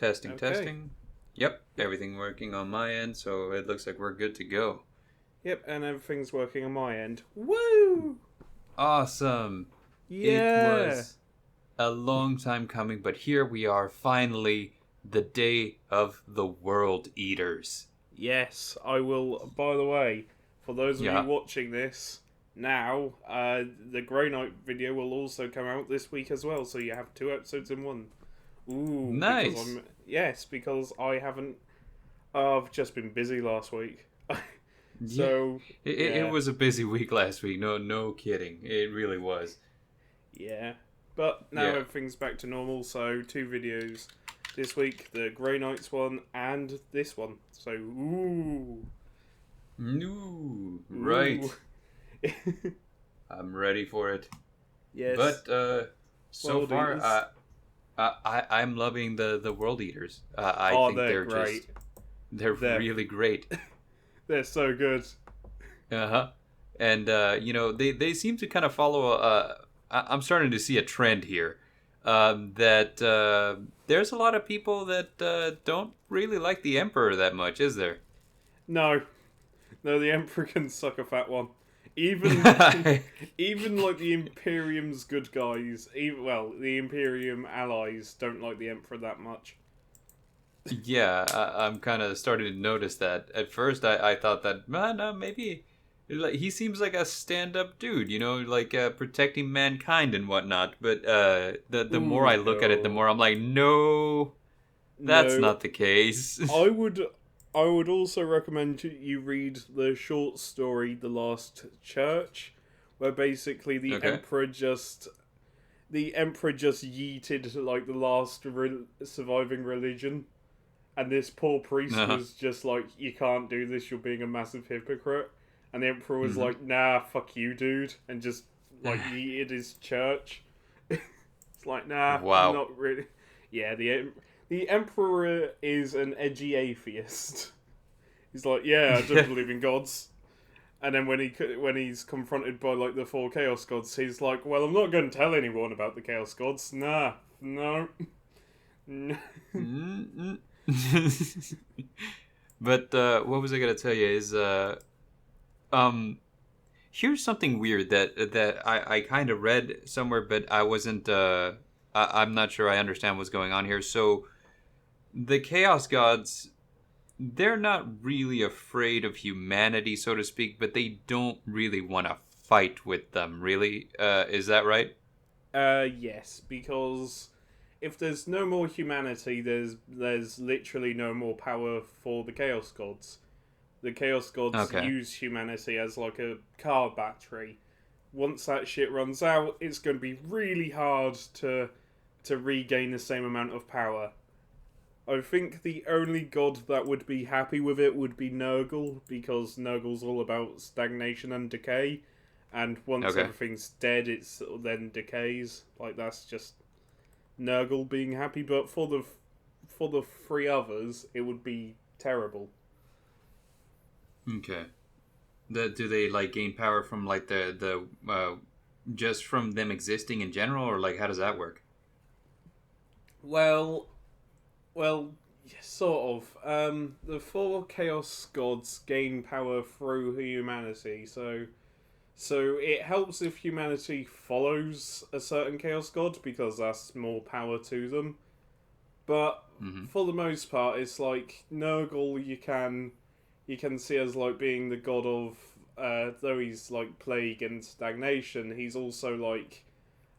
Testing, Okay. testing. Yep, everything working on my end, so it looks like we're good to go. Yep, and everything's working on my end. Woo! Awesome. It Yeah! was a long time coming, but here we are, finally, the day of the World Eaters. Yes, I will. By the way, for those of you Yeah. watching this now, the Grey Knight video will also come out this week as well, so you have two episodes in one. Ooh, because Nice. I'm. Yes, because I haven't. I've just been busy last week. Yeah. So, It yeah. was a busy week last week. No kidding. It really was. Yeah. But now Yeah. everything's back to normal, so two videos this week, the Grey Knights one and this one. So, ooh. No. Ooh. Right. I'm ready for it. Yes. But so World far, Eaters. I'm loving the World Eaters. I Oh, think they're they're great. just they're They're really great. they're so good. Uh huh. And they seem to kind of follow. I'm starting to see a trend here. That there's a lot of people that don't really like the Emperor that much, is there? No, no, the Emperor can suck a fat one. Even even like the Imperium's good guys, even well, the Imperium allies don't like the Emperor that much. Yeah, I'm kind of starting to notice that. At first, I thought that, man, maybe like, he seems like a stand-up dude, like protecting mankind and whatnot. But the more Ooh, I look at it, the no. more I'm like, no, that's No, not the case. I would I would also recommend you read the short story The Last Church, where basically Okay. the emperor just yeeted like the last surviving religion, and this poor priest Uh-huh. was just like, you can't do this, you're being a massive hypocrite. And the emperor was Mm-hmm. like, nah, fuck you, dude, and just like yeeted his church. It's like, nah, I'm Wow. not really. Yeah, the emperor is an edgy atheist. He's like, yeah, I don't believe in gods. And then when he's confronted by like the four chaos gods, he's like, well, I'm not going to tell anyone about the chaos gods. Nah, no. Mm-mm. But what was I gonna tell you is um here's something weird that I kind of read somewhere, but I wasn't. I'm not sure I understand what's going on here. So the Chaos Gods, they're not really afraid of humanity, so to speak, but they don't really want to fight with them. Really, is that right? Yes, because if there's no more humanity, there's literally no more power for the chaos gods. The chaos gods Okay. use humanity as like a car battery. Once that shit runs out, it's going to be really hard to regain the same amount of power. I think the only god that would be happy with it would be Nurgle, because Nurgle's all about stagnation and decay, and once Okay. everything's dead, it then decays. Like that's just Nurgle being happy. But for the three others, it would be terrible. Okay. Do they like gain power from like the just from them existing in general, or like how does that work? Well, well, sort of. The four chaos gods gain power through humanity, so it helps if humanity follows a certain chaos god because that's more power to them. But Mm-hmm. for the most part, it's like Nurgle. You can see as like being the god of though he's like plague and stagnation. He's also like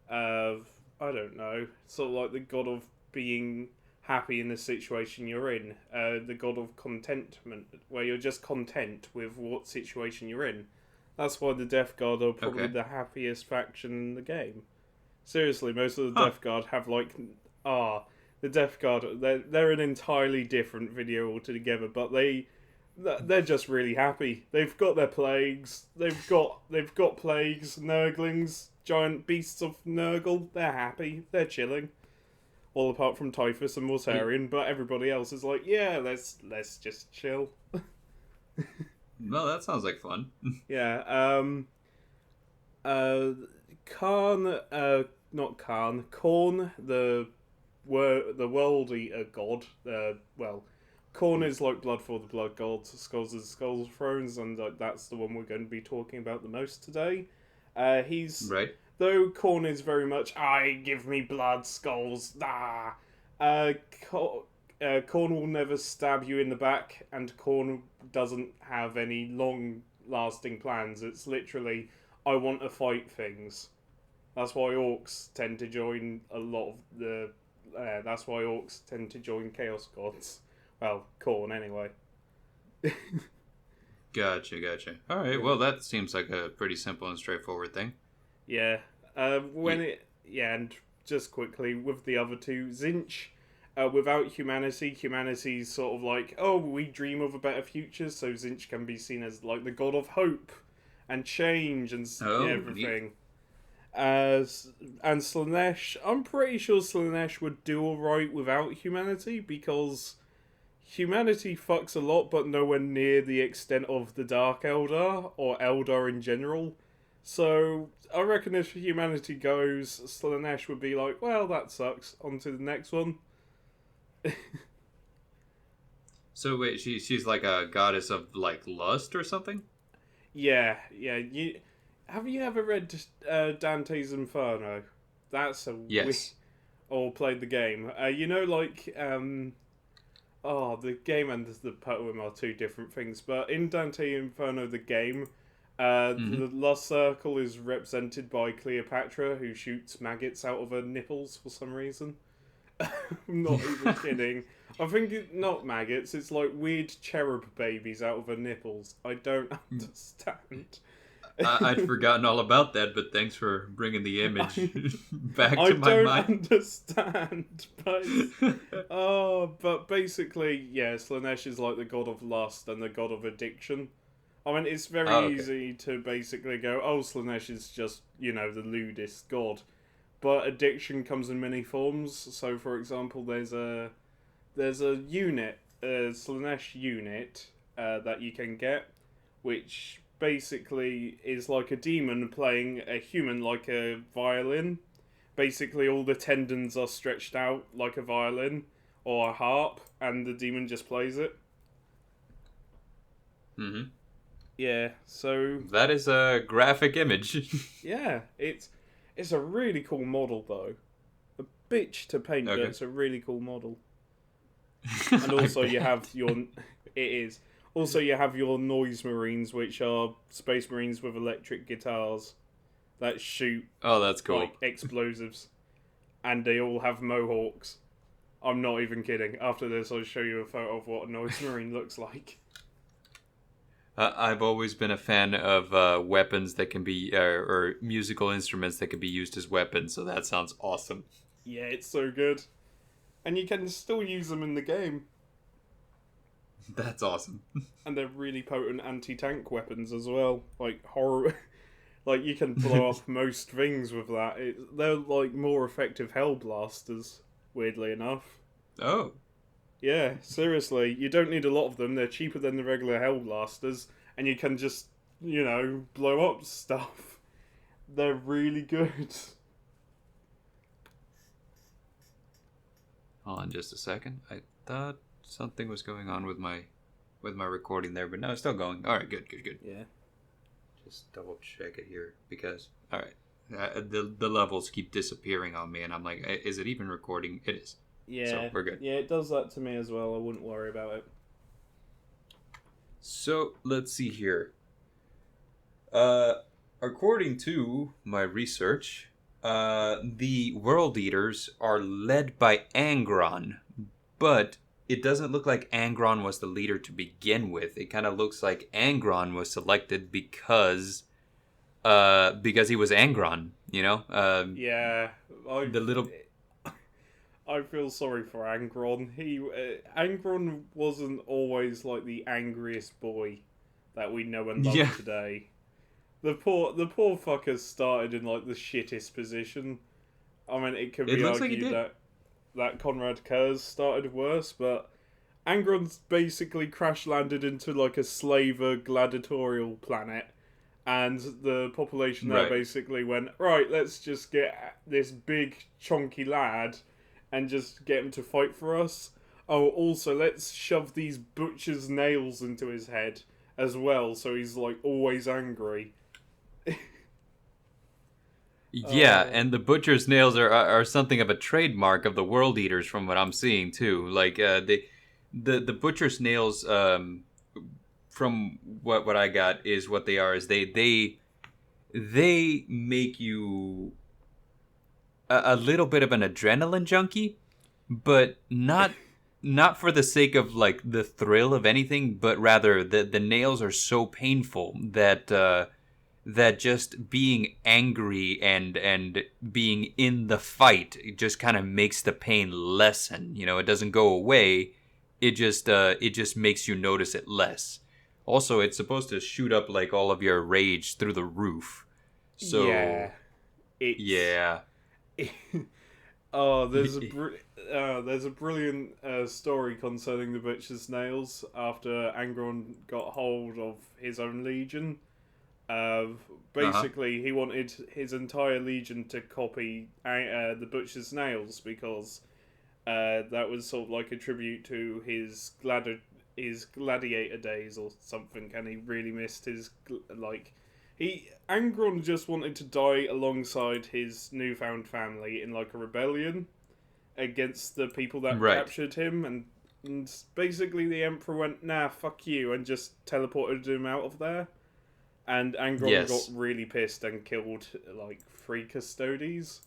uh, I don't know, sort of like the god of being happy in the situation you're in. The god of contentment, where you're just content with what situation you're in. That's why the Death Guard are probably Okay. the happiest faction in the game. Seriously, most of the Huh. Death Guard have like ah the Death Guard. They're an entirely different video altogether, but they're just really happy. They've got their plagues. They've got plagues, Nurglings, giant beasts of Nurgle. They're happy. They're chilling. All apart from Typhus and Mortarion, but everybody else is like, yeah, let's just chill. Well, that sounds like fun. Yeah. Uh, Khan. Not Khan. Korn. The the World Eater god. Well, Khorne is like blood for the blood gods, skulls is skulls thrones, and that's the one we're going to be talking about the most today. He's Right. though Khorne is very much I give me blood skulls. Ah, uh, Khorne will never stab you in the back, and Khorne doesn't have any long-lasting plans. It's literally I want to fight things. That's why orcs tend to join a lot of the. That's why orcs tend to join Chaos Gods. Well, Khorne anyway. Gotcha. All right. Yeah. Well, that seems like a pretty simple and straightforward thing. Yeah. Yeah. And just quickly with the other two, Zinch. Without humanity's sort of like, oh, we dream of a better future, so Zinch can be seen as like the god of hope and change and Oh, neat. everything. And Slanesh, I'm pretty sure Slanesh would do alright without humanity because humanity fucks a lot, but nowhere near the extent of the Dark Eldar or Eldar in general. So I reckon if humanity goes, Slanesh would be like, well, that sucks. On to the next one. So wait, she's like a goddess of like lust or something? Yeah. Have you ever read Dante's Inferno? That's a Yes. or played the game. The game and the poem are two different things. But in Dante Inferno, the game, Mm-hmm. the Lost Circle is represented by Cleopatra, who shoots maggots out of her nipples for some reason. I'm not even kidding. I think not maggots. It's like weird cherub babies out of her nipples. I don't understand. I'd forgotten all about that, but thanks for bringing the image I, back I to my don't mind. understand, but basically, yeah, Slanesh is like the god of lust and the god of addiction. I mean, it's very Oh, okay. easy to basically go, oh, Slanesh is just, the lewdest god. But addiction comes in many forms. So, for example, there's a unit, a Slanesh unit, that you can get, which basically is like a demon playing a human like a violin. Basically, all the tendons are stretched out like a violin or a harp, and the demon just plays it. Mm-hmm. Yeah, so That is a graphic image. yeah, it's a really cool model though. A bitch to paint, but Okay. it's a really cool model. And I also you have bet. your it is. Also you have your noise marines, which are space marines with electric guitars that shoot Oh, that's cool. like explosives, and they all have mohawks. I'm not even kidding. After this, I'll show you a photo of what a noise marine looks like. I've always been a fan of weapons that can be, or musical instruments that can be used as weapons, so that sounds awesome. Yeah, it's so good, and you can still use them in the game, That's awesome. and they're really potent anti-tank weapons as well. Like horror, like you can blow up most things with that. They're like more effective hell blasters. Weirdly enough. Oh, Yeah, seriously, you don't need a lot of them. They're cheaper than the regular hell blasters, and you can just, blow up stuff. They're really good. hold on just a second. I thought something was going on with my recording there, but no, it's still going. All right, good. Yeah. Just double check it here because all right, the levels keep disappearing on me, and I'm like, is it even recording? It is. So Yeah. we're good. Yeah, it does that to me as well. I wouldn't worry about it. So let's see here. Uh, according to my research, the World Eaters are led by Angron, but it doesn't look like Angron was the leader to begin with. It kind of looks like Angron was selected because he was Angron. Yeah, I The little I feel sorry for Angron. Angron wasn't always like the angriest boy that we know and love yeah. today. The poor fucker started in like the shittest position. I mean, it could It be looks like he argued did. that Conrad Kurz started worse, but Angron's basically crash landed into like a slaver gladiatorial planet, and the population there Right. basically went, right, let's just get this big chonky lad and just get him to fight for us. Oh, also, let's shove these butcher's nails into his head as well, so he's like always angry. Yeah, Uh, and the butcher's nails are something of a trademark of the world eaters, from what I'm seeing too. Like the butcher's nails, from what I got, is what they are. Is they make you a little bit of an adrenaline junkie, but not for the sake of like the thrill of anything, but rather the nails are so painful that that just being angry and being in the fight just kind of makes the pain lessen. You know, it doesn't go away. It just makes you notice it less. Also, it's supposed to shoot up like all of your rage through the roof. yeah, So it's. yeah. Oh, there's a brilliant story concerning the butcher's nails after Angron got hold of his own legion. Uh, Uh-huh. Basically, he wanted his entire legion to copy the butcher's nails because that was sort of like a tribute to his gladiator days or something, and he really missed his like. Angron just wanted to die alongside his newfound family in like a rebellion against the people that Right. captured him, and basically the Emperor went, nah, fuck you, and just teleported him out of there. And Angron got Yes. really pissed and killed like 3 custodies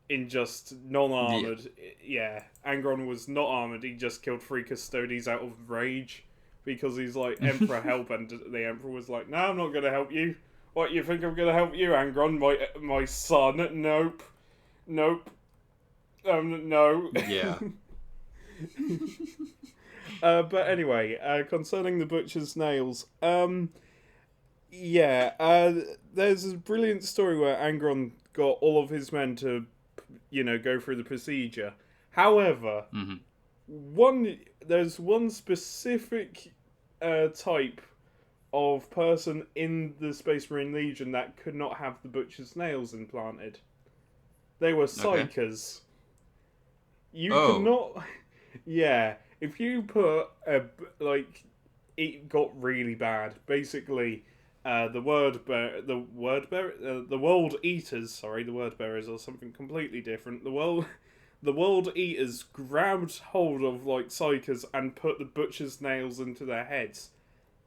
in just Yeah. non-armored. Yeah, Angron was not armored. He just killed 3 custodies out of rage because he's like, Emperor help, and the Emperor was like, no, I'm not gonna help you. What, you think I'm gonna help you, Angron, my son? Nope, nope, no. Yeah. But anyway, concerning the butcher's nails, yeah, there's a brilliant story where Angron got all of his men to, go through the procedure. However, Hmm. there's one specific type of person in the Space Marine Legion that could not have the butcher's nails implanted. They were Okay. psychers. You Oh. cannot. Yeah, if you put like, it got really bad. Basically, the world eaters. Sorry, the word bearers are something completely different. The world eaters grabbed hold of like psychers and put the butcher's nails into their heads.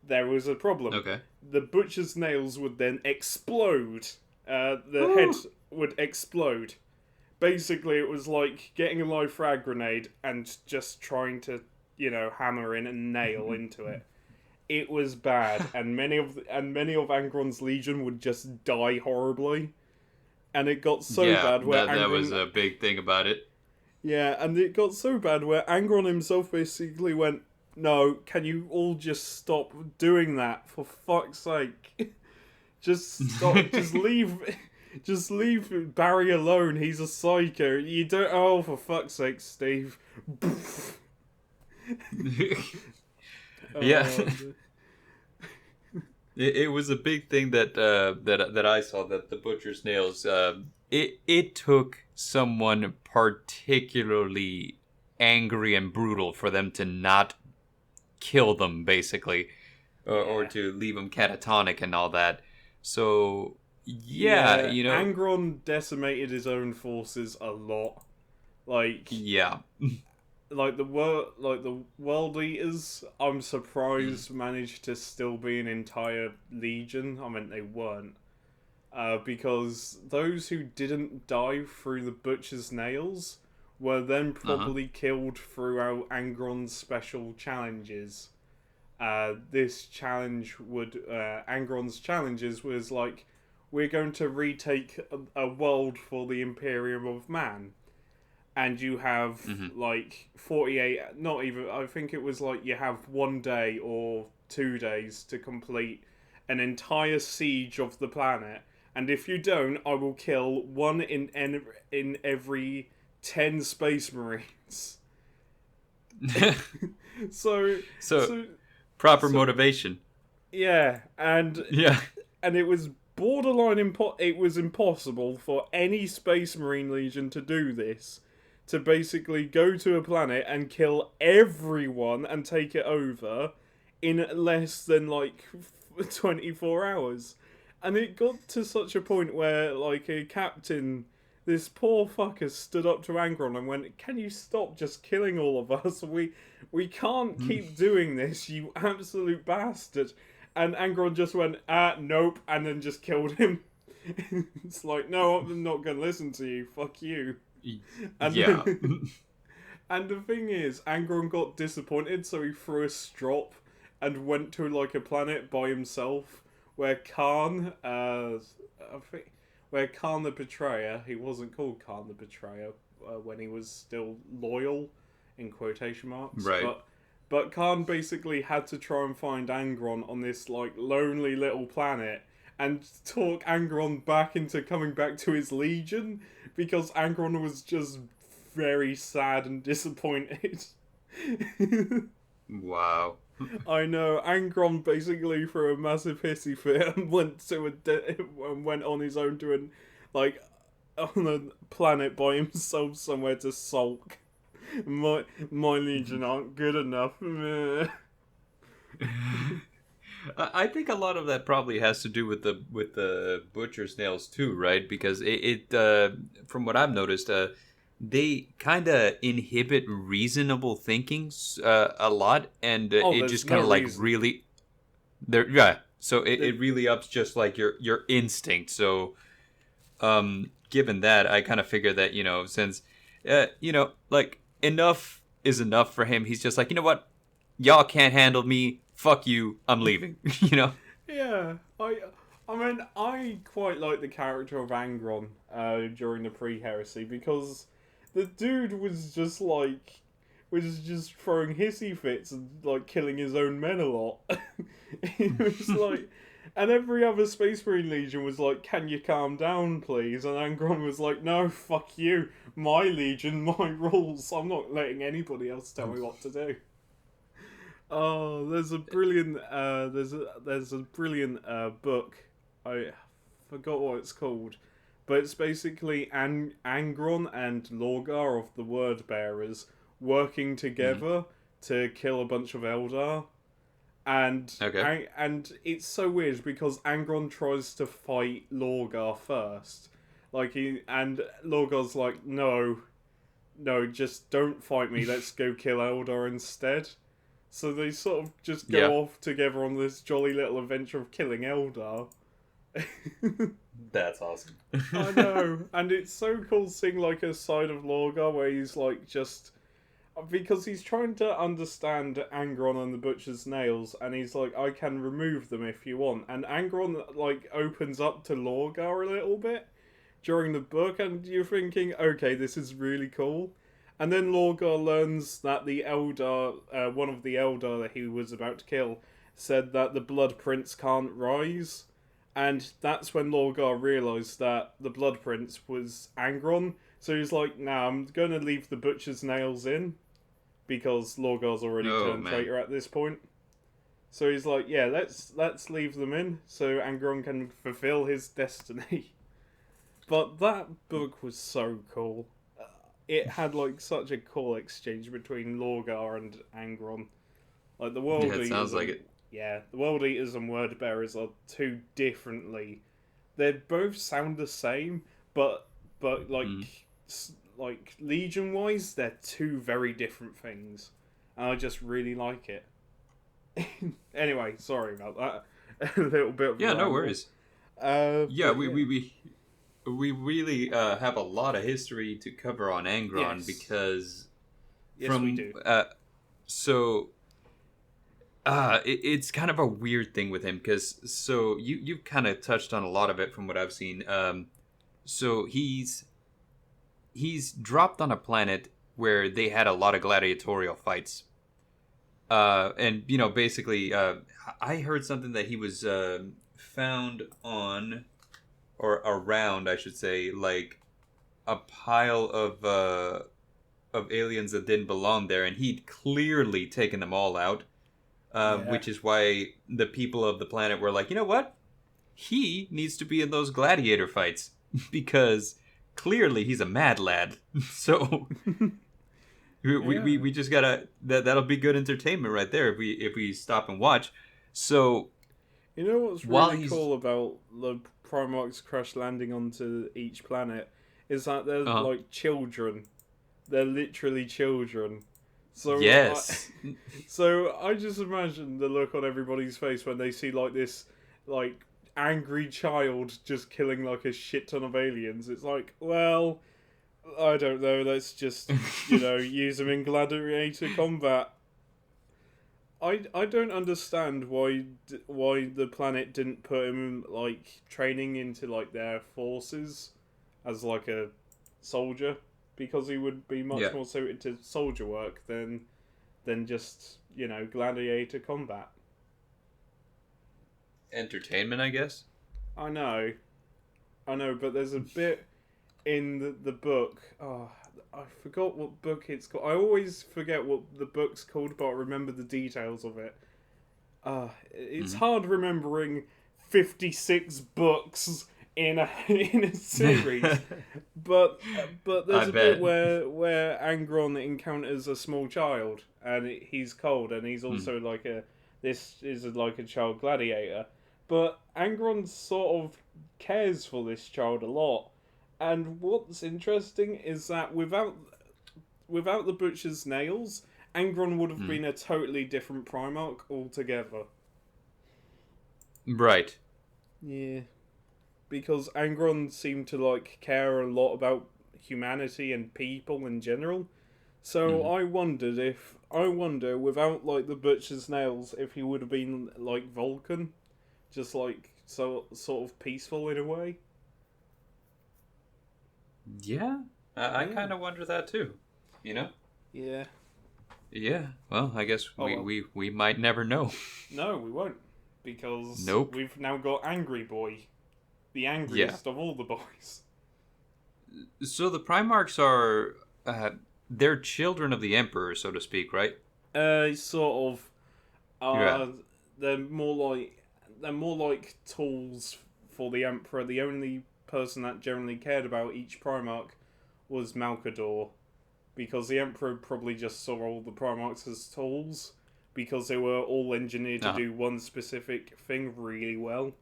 There was a problem. Okay. The butcher's nails would then explode. The head Whew. would explode. Basically, it was like getting a live frag grenade and just trying to, hammer in a nail into it. It was bad, and many of Angron's legion would just die horribly. And it got so Yeah, bad where that was Angron, a big thing about it. yeah, and it got so bad where Angron himself basically went, "No, can you all just stop doing that for fuck's sake? Just stop, just leave." Just leave Barry alone. He's a psycho. You don't. Oh, for fuck's sake, Steve. Yeah. Oh, It was a big thing that that I saw, that the butcher's nails. It took someone particularly angry and brutal for them to not kill them, basically, or yeah. to leave them catatonic and all that. So yeah, Yeah, you know, Angron decimated his own forces a lot. Like, yeah. the world eaters. I'm surprised managed to still be an entire legion. I mean, they weren't, because those who didn't die through the butcher's nails were then Uh huh. probably killed throughout Angron's special challenges. This challenge would Angron's challenges was like, we're going to retake a world for the Imperium of Man, and you have Hmm. like 48, not even, I think it was like you have 1 day or 2 days to complete an entire siege of the planet, and if you don't, I will kill one in every 10 space marines. so So so proper so motivation. yeah, and Yeah. it was borderline it was impossible for any space marine legion to do this. to basically go to a planet and kill everyone and take it over in less than like 24 hours. And it got to such a point where like a captain, this poor fucker stood up to Angron and went, "Can you stop just killing all of us? We can't keep doing this, you absolute bastard." And Angron just went, nope, and then just killed him. It's like, no, I'm not going to listen to you. Fuck you. And Yeah. and the thing is, Angron got disappointed, so he threw a strop and went to like a planet by himself where Khan, I think, where Khan the Betrayer, he wasn't called Khan the Betrayer when he was still loyal, in quotation marks, Right. but Khan basically had to try and find Angron on this like lonely little planet and talk Angron back into coming back to his legion because Angron was just very sad and disappointed. Wow. I know, Angron basically threw a massive hissy fit and went to and went on his own to an like on a planet by himself somewhere to sulk. My legion aren't good enough. I think a lot of that probably has to do with the butcher's nails too, right? Because from what I've noticed, they kind of inhibit reasonable thinking a lot, and Oh, it there's just kind no of like reason. really there. Yeah, so The- it really ups just like your instinct. So given that, I kind of figure that since like enough is enough for him, he's just like, you know what, y'all can't handle me. Fuck you. I'm leaving. Yeah, I mean, I quite like the character of Angron during the pre-heresy because the dude was just throwing hissy fits and like killing his own men a lot. He was like, and every other Space Marine Legion was like, "Can you calm down, please?" And Angron was like, "No, fuck you, my Legion, my rules. I'm not letting anybody else tell me what to do." Oh, there's a brilliant book. I forgot what it's called, but it's basically Angron and Lorgar of the Word Bearers working Mhm. together to kill a bunch of Eldar, and Okay. and it's so weird because Angron tries to fight Lorgar first, and Lorgar's like, no, no, just don't fight me. Let's go kill Eldar instead. So they sort of just go Yeah, off together on this jolly little adventure of killing Eldar. that's awesome. I know, and it's so cool seeing like a side of Lorgar where he's like just because he's trying to understand Angron and the Butcher's nails, and he's like, I can remove them if you want. And Angron like opens up to Lorgar a little bit during the book, and you're thinking, okay, this is really cool. And then Lorgar learns that the Eldar, one of the Eldar that he was about to kill, said that the Blood Prince can't rise. And that's when Lorgar realised that the Blood Prince was Angron. So he's like, nah, I'm going to leave the Butcher's nails in. Because Lorgar's already Oh turned man. traitor at this point. So he's like, yeah, let's leave them in so Angron can fulfill his destiny. But that book was so cool. It had like such a cool exchange between Lorgar and Angron. Like the Yeah, World it Eaters sounds like and it. the World Eaters and Word Bearers are two differently. They both sound the same, but Mm. like Legion wise, they're two very different things, and I just really like it. Anyway, sorry about that. A little bit of a Yeah, no ramble. worries. Yeah, But we yeah, we we, we really have a lot of history to cover on Angron yes, because yes, we from do. so it's kind of a weird thing with him because so you kind of touched on a lot of it from what I've seen. So he's dropped on a planet where they had a lot of gladiatorial fights. And basically, I heard something that he was found on or around, I should say, like a pile of aliens that didn't belong there, and he'd clearly taken them all out. Yeah, Which is why the people of the planet were like, you know what? He needs to be in those gladiator fights because clearly he's a mad lad. So Yeah. we just gotta that'll be good entertainment right there if we stop and watch. So You know what's while really he's cool about the Primarchs crash landing onto each planet is that they're uh like children. They're literally children. So yes. so I just imagine the look on everybody's face when they see like this like angry child just killing like a shit ton of aliens. It's like, well, I don't know. Let's just use them in gladiator combat. I don't understand why the planet didn't put him like training into like their forces as like a soldier, because he would be much Yeah. more suited to soldier work than just gladiator combat. Entertainment, I guess. I know, I know, but there's a bit in the book. Oh, I forgot what book it's called. I always forget what the book's called, but I remember the details of it. It's Hmm. hard remembering 56 books in a in a series. But I there's a bit bet. where Angron encounters a small child, and he's cold, and he's Hmm. also like a this is like a child gladiator. But Angron sort of cares for this child a lot. And what's interesting is that without the butcher's nails, Angron would have Hmm. been a totally different Primarch altogether. Right. Yeah, because Angron seemed to like care a lot about humanity and people in general. So Hmm. I wonder without like the butcher's nails if he would have been like Vulcan, just like sort of peaceful in a way. Yeah. I Yeah, kind of wonder that too. You know. yeah. Yeah. Well, I guess Oh well, we might never know. no, we won't, because Nope. we've now got Angry Boy, the Yeah. angriest of all the boys. So the Primarchs are they're children of the Emperor, so to speak, right? Sort of. Yeah. They're more like tools for the Emperor. The only person that generally cared about each Primarch was Malkador, because the Emperor probably just saw all the Primarchs as tools, because they were all engineered to Uh-huh. do one specific thing really well.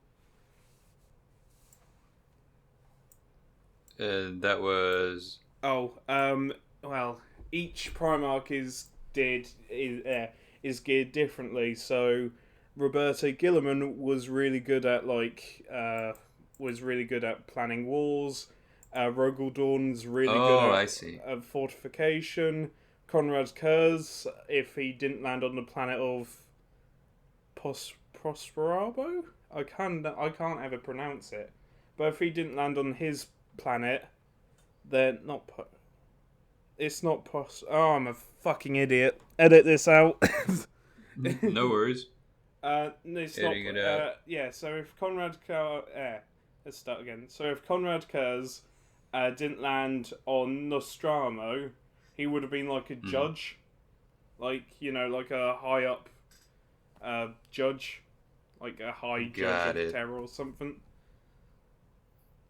That was Oh, well, each Primarch is geared differently. So Roberto Gilliman was really good at planning wars. Rogaldorn's really good oh, at I see. fortification. Conrad Kurz, if he didn't land on the planet of Prosperabo, I can't ever pronounce it. But if he didn't land on his planet, then not. It's not Oh, I'm a fucking idiot. Edit this out. No worries. It's not. Getting it out. Yeah. So if let's start again. So if Conrad Kurz didn't land on Nostromo, he would have been like a Hmm. judge, like like a high up judge, like a high judge Got of it. terror or something.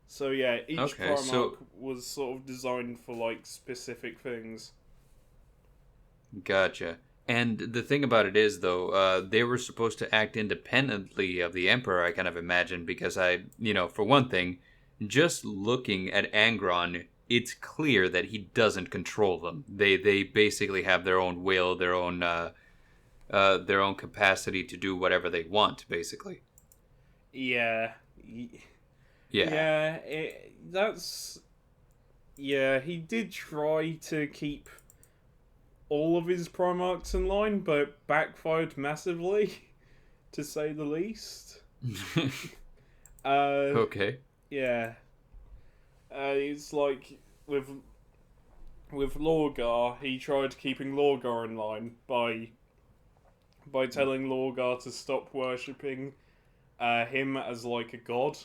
So yeah, each Okay, Primarch so was sort of designed for like specific things. gotcha. And the thing about it is, though, they were supposed to act independently of the Emperor, I kind of imagine, because for one thing, just looking at Angron, it's clear that he doesn't control them. They basically have their own will, their own capacity to do whatever they want, basically. Yeah, Yeah. yeah. That's yeah. He did try to keep all of his Primarchs in line, but backfired massively, to say the least. Uh, Okay. yeah. It's like with with Lorgar, he tried keeping Lorgar in line by telling Lorgar to stop worshipping him as like a god.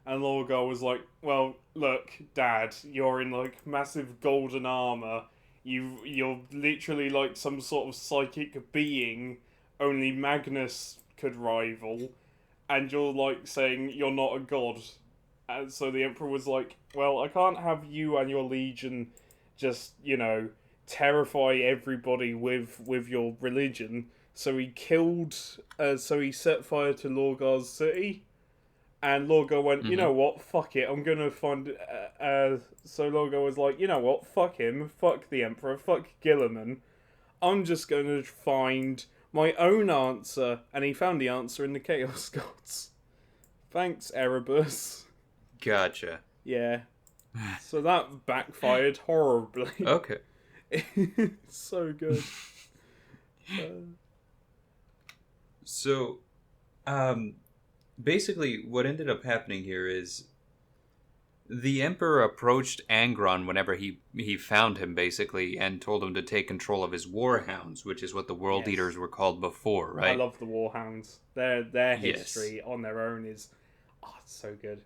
And Lorgar was like, "Well, look, Dad, you're in like massive golden armor. You're literally like some sort of psychic being only Magnus could rival, and you're like saying you're not a god. And so the Emperor was like, well, I can't have you and your legion just, terrify everybody with your religion. So he so he set fire to Lorgar's city. And Lorgar went, you Mm-hmm. know what, fuck it, I'm gonna find... so Lorgar was like, you know what, fuck him, fuck the Emperor, fuck Gilliman. I'm just gonna find my own answer. And he found the answer in the Chaos Gods. Thanks, Erebus. Gotcha. Yeah. So that backfired horribly. Okay. It's so good. So, um, basically, what ended up happening here is the Emperor approached Angron whenever he found him, basically, and told him to take control of his warhounds, which is what the World Yes. Eaters were called before, I right? love the Warhounds. Their Yes. history on their own is... Oh, it's so good.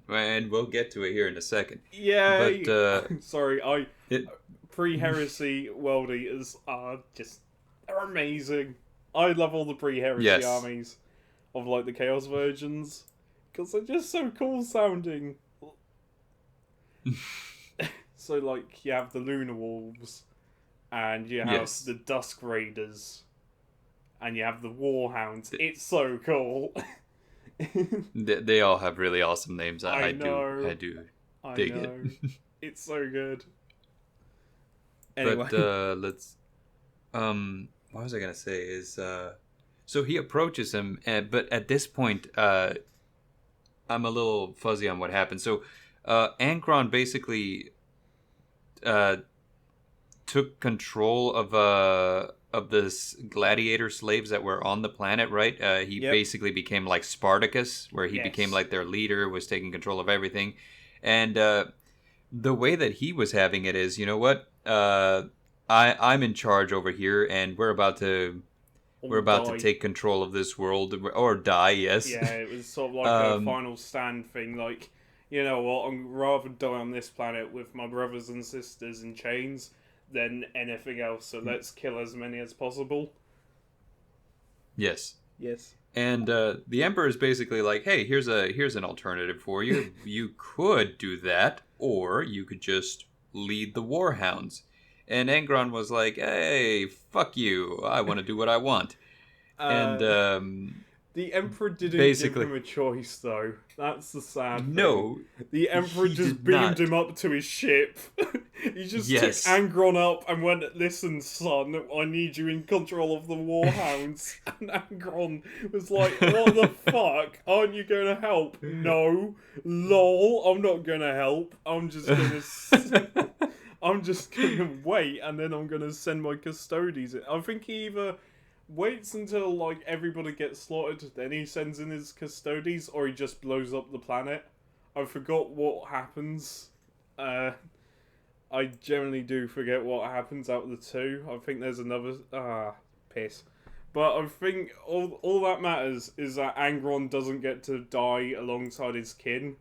And we'll get to it here in a second. Yeah. But, Sorry, it, pre-heresy World Eaters are just... They're amazing. I love all the pre-heresy Yes. armies of, like, the Chaos Virgins. Because they're just so cool sounding. So, like, you have the Lunar Wolves, and you have Yes. the Dusk Raiders, and you have the Warhounds. It's so cool. they all have really awesome names. I I know. do I dig know. it. It's so good. Anyway. But, let's... what was I gonna say is, so he approaches him, but at this point, I'm a little fuzzy on what happened. So, Ankron basically took control of this gladiator slaves that were on the planet, right? He Yep. basically became like Spartacus, where he Yes. became like their leader, was taking control of everything, and the way that he was having it is, you know what? I'm in charge over here, and we're about to Die. take control of this world or die. Yes. Yeah, it was sort of like a final stand thing. Like, you know what? I'd rather die on this planet with my brothers and sisters in chains than anything else. So let's kill as many as possible. Yes. Yes. And the Emperor is basically like, hey, here's an alternative for you. You could do that, or you could just lead the Warhounds. And Angron was like, hey, fuck you. I want to do what I want. And the Emperor didn't basically- give him a choice, though. That's the sad thing. no, The Emperor he just did beamed not. him up to his ship. He just Yes. took Angron up and went, listen, son, I need you in control of the Warhounds. And Angron was like, what the fuck? Aren't you going to help? No. Lol, I'm not going to help. I'm just going to wait, and then I'm going to send my custodies in. I think he either waits until, like, everybody gets slaughtered, then he sends in his custodies, or he just blows up the planet. I forgot what happens. I generally do forget what happens out of the two. I think there's another... piss. But I think all that matters is that Angron doesn't get to die alongside his kin.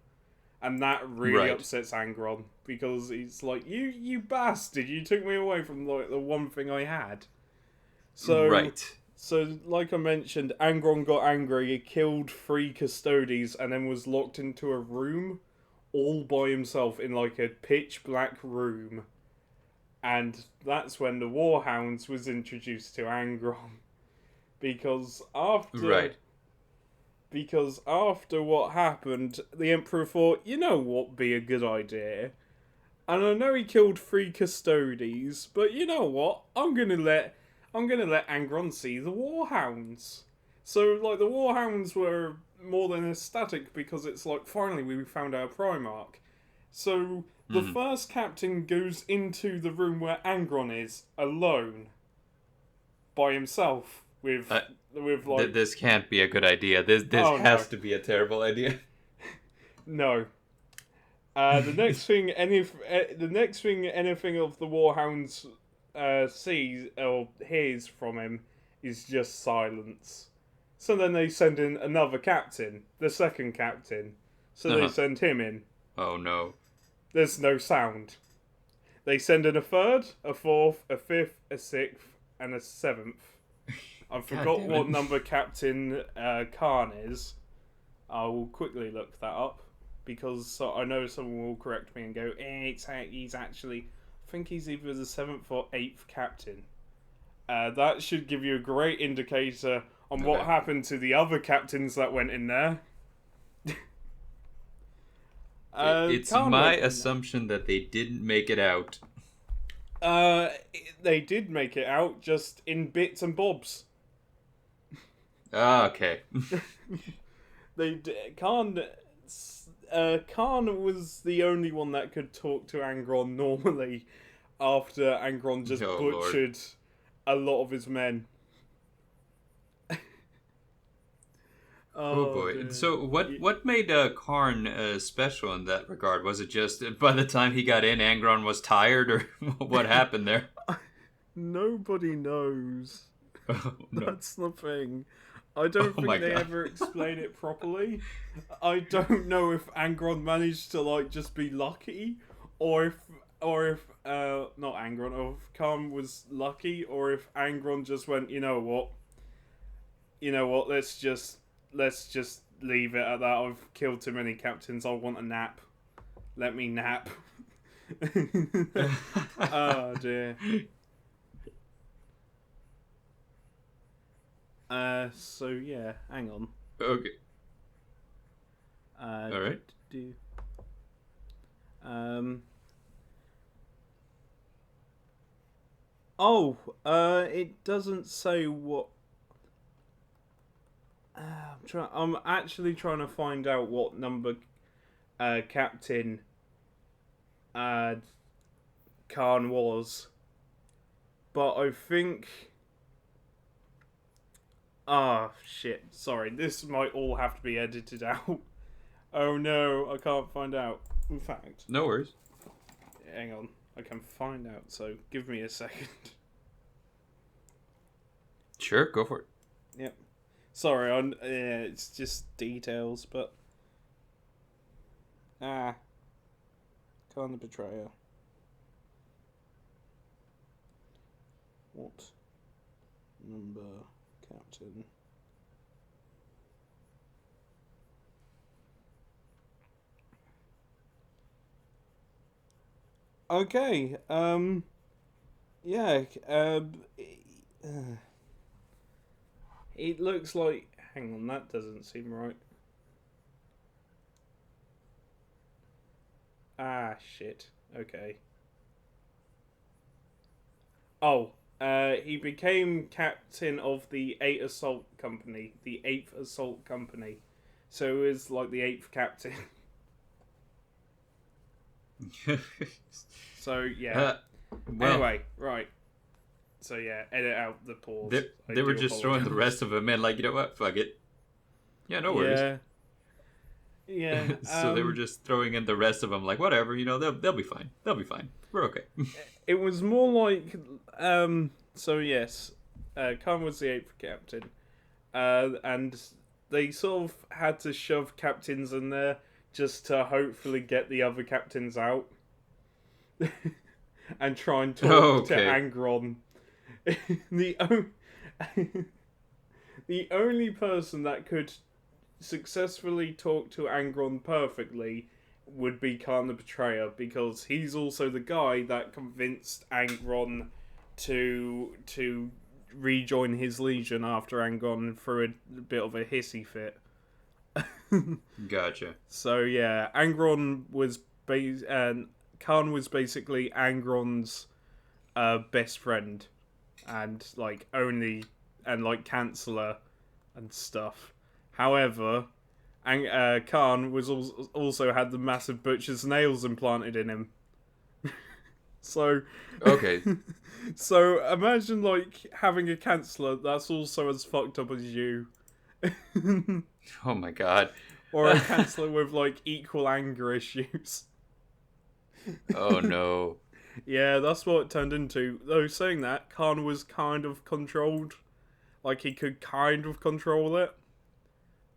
And that really Right. upsets Angron. Because he's like, you bastard, you took me away from, like, the one thing I had. So, right. So, like I mentioned, Angron got angry, he killed 3 custodies, and then was locked into a room all by himself in, like, a pitch black room. And that's when the Warhounds was introduced to Angron. Because after what happened, the Emperor thought, you know what be a good idea? And I know he killed 3 custodies, but you know what? I'm gonna let Angron see the Warhounds. So, like, the Warhounds were more than ecstatic because it's like, finally we found our Primarch. So, the first captain goes into the room where Angron is, alone. By himself. With like... This can't be a good idea. This has to be a terrible idea. No. The next thing anything of the Warhounds sees or hears from him is just silence. So then they send in another captain, the second captain. So they send him in. Oh no. There's no sound. They send in a third, a fourth, a fifth, a sixth, and a seventh. I forgot what number Captain Khan is. I will quickly look that up because I know someone will correct me and go, he's actually, I think he's either the seventh or eighth captain. That should give you a great indicator on what Okay. happened to the other captains that went in there. It's Khan my went in there. assumption that they didn't make it out. Uh, they did make it out, just in bits and bobs. Ah, okay. Khan was the only one that could talk to Angron normally after Angron just Oh lord. butchered a lot of his men. Oh Oh boy. And dear. so what made Karn special in that regard? Was it just by the time he got in, Angron was tired, or what happened there? Nobody knows. Oh no. That's the thing. I don't Oh my think they god. ever explain it properly. I don't know if Angron managed to like just be lucky, or if not Angron, or if Khan was lucky, or if Angron just went, you know what, let's just leave it at that. I've killed too many captains. I want a nap. Let me nap. Oh dear. So yeah, hang on. Okay. Uh, All do, right. do, do. Oh, it doesn't say what. I'm actually trying to find out what number, Captain, uh, Khan was, but I think. Ah, shit. Sorry, this might all have to be edited out. Oh no, I can't find out. In fact, No worries. hang on. I can find out, so give me a second. Sure, go for it. Yep. Sorry, it's just details, but Khan the Betrayer. What number captain? Okay. Yeah. It looks like. Hang on, that doesn't seem right. Ah, shit. Okay. Oh, he became captain of the 8th Assault Company, the 8th Assault Company. So he was like the 8th captain. So, yeah. uh, well, Anyway, right. So, yeah, edit out the pause. I they were do just throwing the apologise. rest of them in, like, you know what? Fuck it. Yeah, no worries. Yeah. Yeah. So they were just throwing in the rest of them, like, whatever, they'll be fine. They'll be fine. We're okay. It was more like. So, yes. Khan was the 8th captain. And they sort of had to shove captains in there just to hopefully get the other captains out and try and talk to Okay. Angron. the o- the only person that could successfully talk to Angron perfectly would be Khan the Betrayer, because he's also the guy that convinced Angron to rejoin his legion after Angron threw a bit of a hissy fit. Gotcha. So yeah, Angron was Khan was basically Angron's best friend, and like only and like Chancellor and stuff. However, Khan was also had the massive butcher's nails implanted in him. So, Okay. so imagine like having a Chancellor that's also as fucked up as you. Oh my god. Or a Chancellor with like equal anger issues. Oh no. Yeah, that's what it turned into. Though saying that, Khan was kind of controlled. Like he could kind of control it.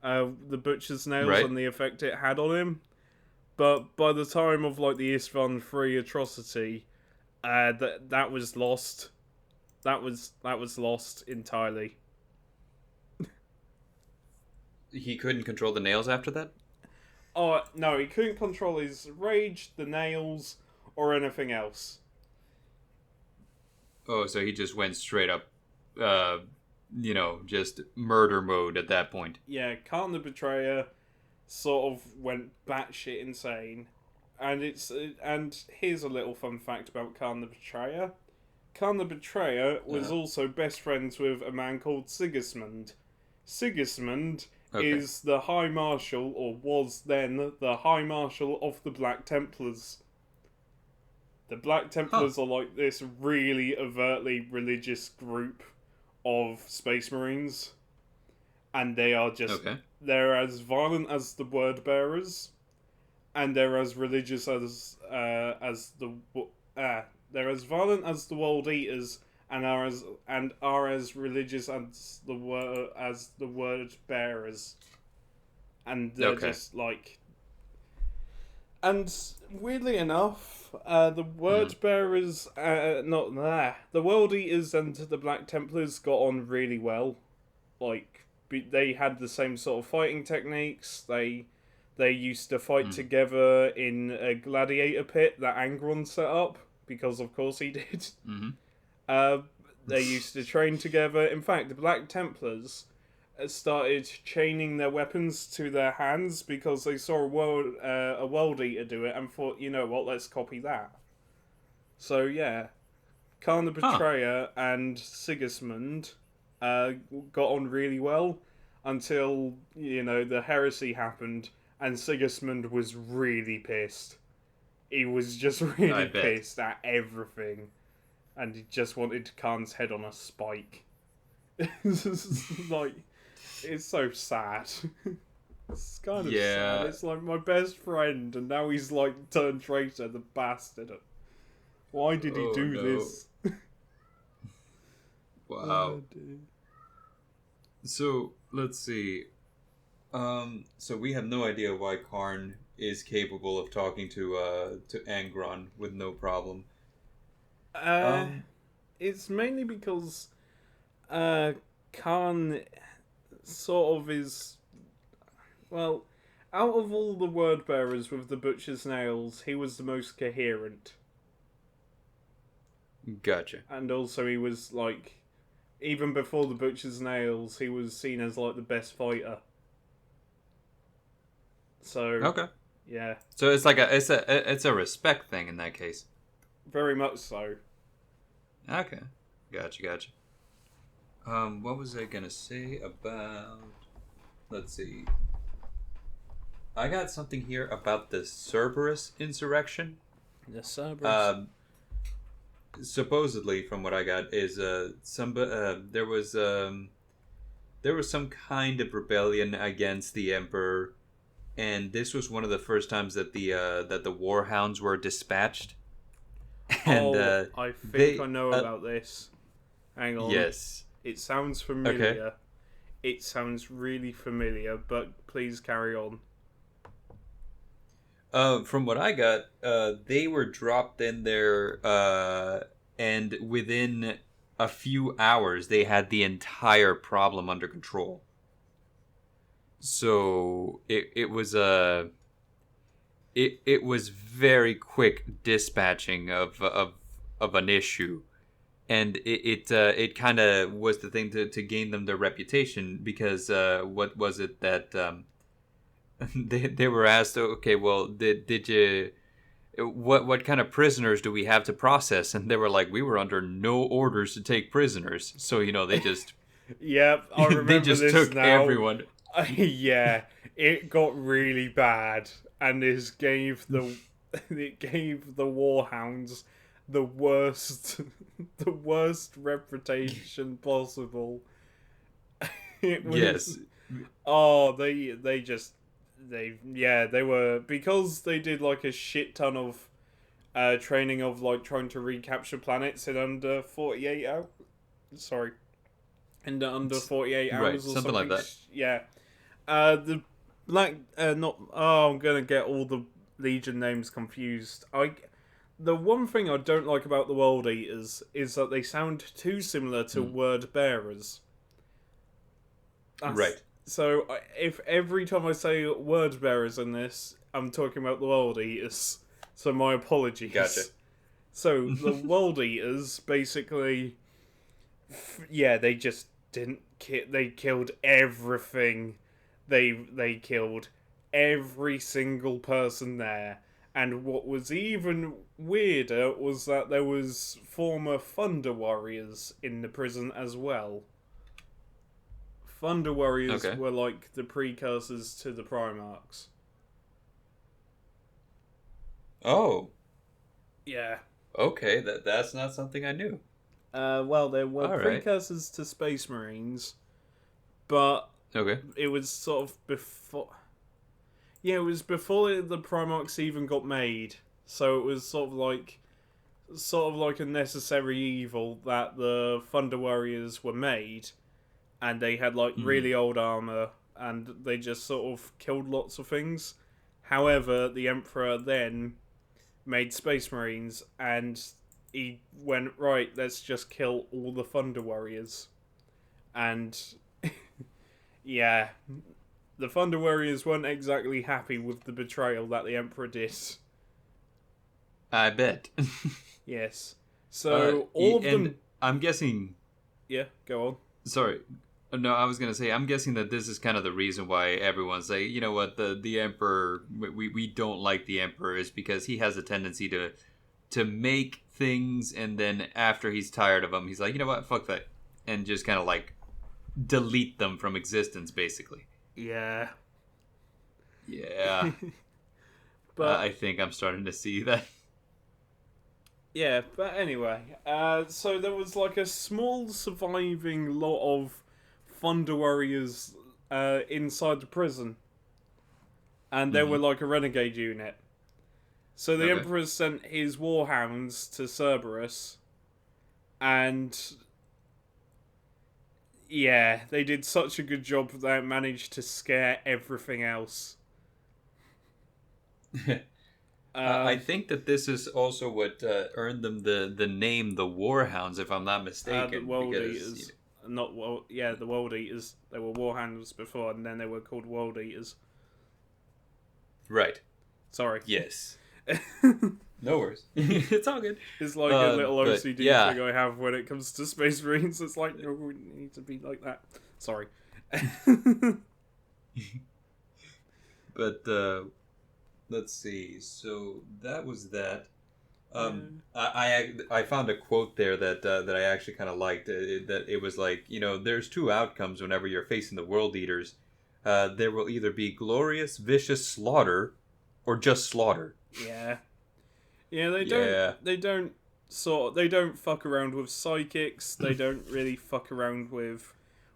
The butcher's nails Right? and the effect it had on him. But by the time of like the Istvan 3 atrocity, that was lost. That was lost entirely. he couldn't control the nails after that. Oh no, he couldn't control his rage, the nails, or anything else. Oh, so he just went straight up, uh, just murder mode at that point. Yeah, Khan the Betrayer sort of went batshit insane, and here's a little fun fact about Khan the Betrayer. Khan the Betrayer was Uh, also best friends with a man called Sigismund. Sigismund okay. is the High Marshal, or was then the High Marshal of the Black Templars. The Black Huh. Templars are like this really overtly religious group of Space Marines, and Okay. they're as violent as the Word Bearers, and they're as religious as the they're as violent as the World Eaters, and are as religious as the Word Bearers, and they're Okay. just like. And weirdly enough, the Hmm. Word Bearers, not there, the World Eaters and the Black Templars got on really well. Like they had the same sort of fighting techniques. They used to fight Hmm. together in a gladiator pit that Angron set up because, of course, he did. Hmm. Uh, they used to train together. In fact, the Black Templars started chaining their weapons to their hands because they saw a world eater do it and thought, you know what, let's copy that. So yeah, Khan the Huh. Betrayer and Sigismund uh, got on really well until the heresy happened and Sigismund was really pissed. He was just I really bet. pissed at everything, and he just wanted Khan's head on a spike. Like, it's so sad. It's kind of sad. Yeah. It's like my best friend, and now he's like turned traitor, the bastard. Why did he Oh do no. this? Wow. Oh, dear. So let's see. So we have no idea why Karn is capable of talking to Angron with no problem. Uh, Um, it's mainly because uh, Khan sort of is, well, out of all the word bearers with the butcher's nails, he was the most coherent, gotcha. and also he was like, even before the butcher's nails, he was seen as like the best fighter. So Okay. yeah, So it's a respect thing in that case. very much so. Okay. Gotcha. What was I gonna say about? Let's see. I got something here about the Cerberus insurrection. The Cerberus. Um, Supposedly, from what I got, is there was some kind of rebellion against the emperor, and this was one of the first times that the warhounds were dispatched, and Oh, I think I they know about this. Hang on. yes. It sounds Okay. familiar. It sounds really familiar, but please carry on. From what I got, they were dropped in there, and within a few hours, they had the entire problem under control. So it was very quick dispatching of an issue, and it kind of was the thing to gain them their reputation because what was it that they were asked, okay, well, did you what kind of prisoners do we have to process? And they were like, we were under no orders to take prisoners, so they just Yep, I they remember just this took now. everyone. Yeah, it got really bad, and this gave the it gave the Warhounds the worst the worst reputation possible. It was Yes. oh they were, because they did like a shit ton of training of like trying to recapture planets in under 48 hours. Sorry, in under 48 Right, hours or something like something. that. Yeah. The black not I'm gonna get all the Legion names confused. The one thing I don't like about the World Eaters is that they sound too similar to Hmm. Word Bearers. That's Right. if every time I say word bearers in this, I'm talking about the world eaters. So my Gotcha. apologies. So the world eaters basically, yeah, they just didn't. They killed everything. They killed every single person there. And what was even weirder was that there was former Thunder Warriors in the prison as well. Thunder Warriors Okay. were like the precursors to the Primarchs. Oh, Yeah. okay. That's not something I knew. Well, they were All right. precursors to Space Marines, but Okay. it was sort of before. Yeah, it was before the Primarchs even got made. So it was sort of like a necessary evil that the Thunder Warriors were made, and they had like Hmm. really old armor, and they just sort of killed lots of things. However, the Emperor then made Space Marines, and he went, right, let's just kill all the Thunder Warriors. And yeah, the Thunder Warriors weren't exactly happy with the betrayal that the Emperor did. I bet. Yes. So all of And them. I'm guessing. Yeah, go on. Sorry. No, I was gonna say I'm guessing that this is kind of the reason why everyone's like, you know what, the emperor, we don't like the emperor is because he has a tendency to make things and then after he's tired of them, he's like, you know what, fuck that, and just kind of like delete them from existence, basically. Yeah. Yeah, But I think I'm starting to see that. yeah, but anyway, so there was like a small surviving lot of Thunder Warriors inside the prison, and they were Hmm. like a renegade unit. So the Okay. Emperor sent his warhounds to Cerberus, and yeah, they did such a good job that they managed to scare everything else. I Um, think that this is also what earned them the name the Warhounds, if I'm not the mistaken, World because Eaters, not well, yeah, the World Eaters. They were warhounds before, and then they were called World Eaters. right. Sorry. Yes. No worries. It's all good. It's like a little But OCD yeah. thing I have when it comes to Space Marines. It's like, no, we need to be like that. Sorry. But let's see. So that was that. Yeah. I found a quote there that I actually kind of liked. That it was like, you know, there's two outcomes whenever you're facing the World Eaters. There will either be glorious, vicious slaughter, or just slaughter. Yeah. Yeah, they don't. Yeah. They don't They don't fuck around with psychics. They don't really fuck around with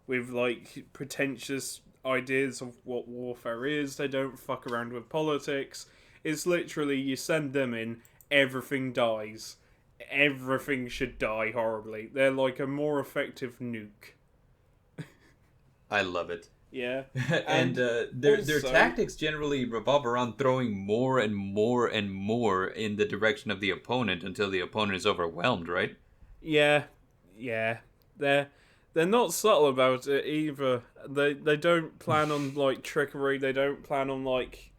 like pretentious ideas of what warfare is. They don't fuck around with politics. It's literally you send them in, everything dies. Everything should die horribly. They're like a more effective nuke. I love it. Yeah. And And their also, tactics generally revolve around throwing more and more and more in the direction of the opponent until the opponent is overwhelmed, right? yeah, yeah. They're they're not subtle about it either. They don't plan on like trickery. They don't plan on like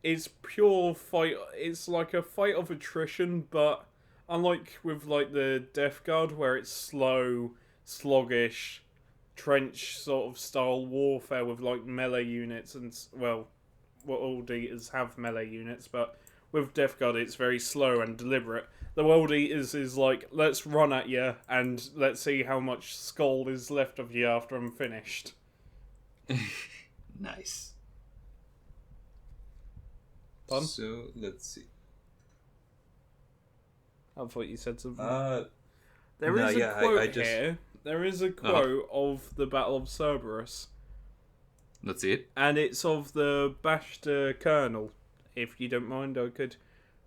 it's pure fight. It's like a fight of attrition, but unlike with like the Death Guard where it's slow, sluggish, trench sort of style warfare with like melee units and well, World Eaters have melee units, but with Death Guard it's very slow and deliberate. The World Eaters is like, let's run at you and let's see how much skull is left of you after I'm finished. Nice. Pun? So let's see. I thought you said something. Uh, There no, is a yeah, I quote just. here. There is a Uh huh. quote of the Battle of Cerberus, Let's see it. and it's of the Bashta Colonel. If you don't mind, I could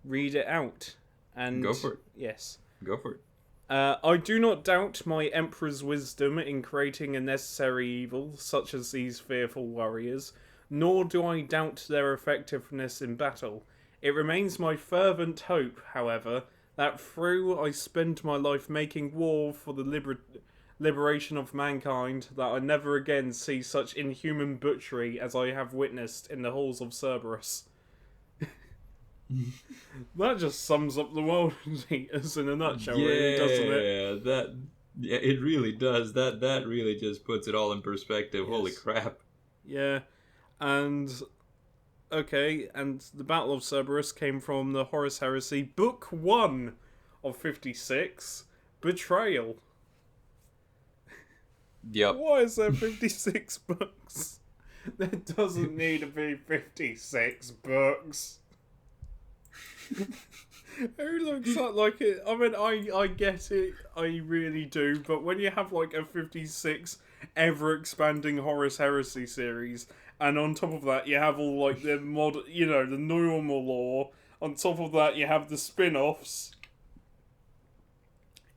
read it out. Go And for it. yes. Go for it. I do not doubt my Emperor's wisdom in creating a necessary evil, such as these fearful warriors, nor do I doubt their effectiveness in battle. It remains my fervent hope, however, that through I spend my life making war for the liberation of mankind, that I never again see such inhuman butchery as I have witnessed in the halls of Cerberus. That just sums up the world eaters in a nutshell, really, doesn't it? Yeah, that yeah, it really does. That really just puts it all in perspective. Holy Yes. crap. Yeah, and okay, and the Battle of Cerberus came from the Horus Heresy, Book 1 of 56, Betrayal. Yep. Why is there 56 books? There doesn't need to be 56 books. Who looks like it? I mean, I get it, I really do, but when you have like a 56 ever expanding Horus Heresy series, and on top of that you have all like the the normal lore, on top of that you have the spin offs,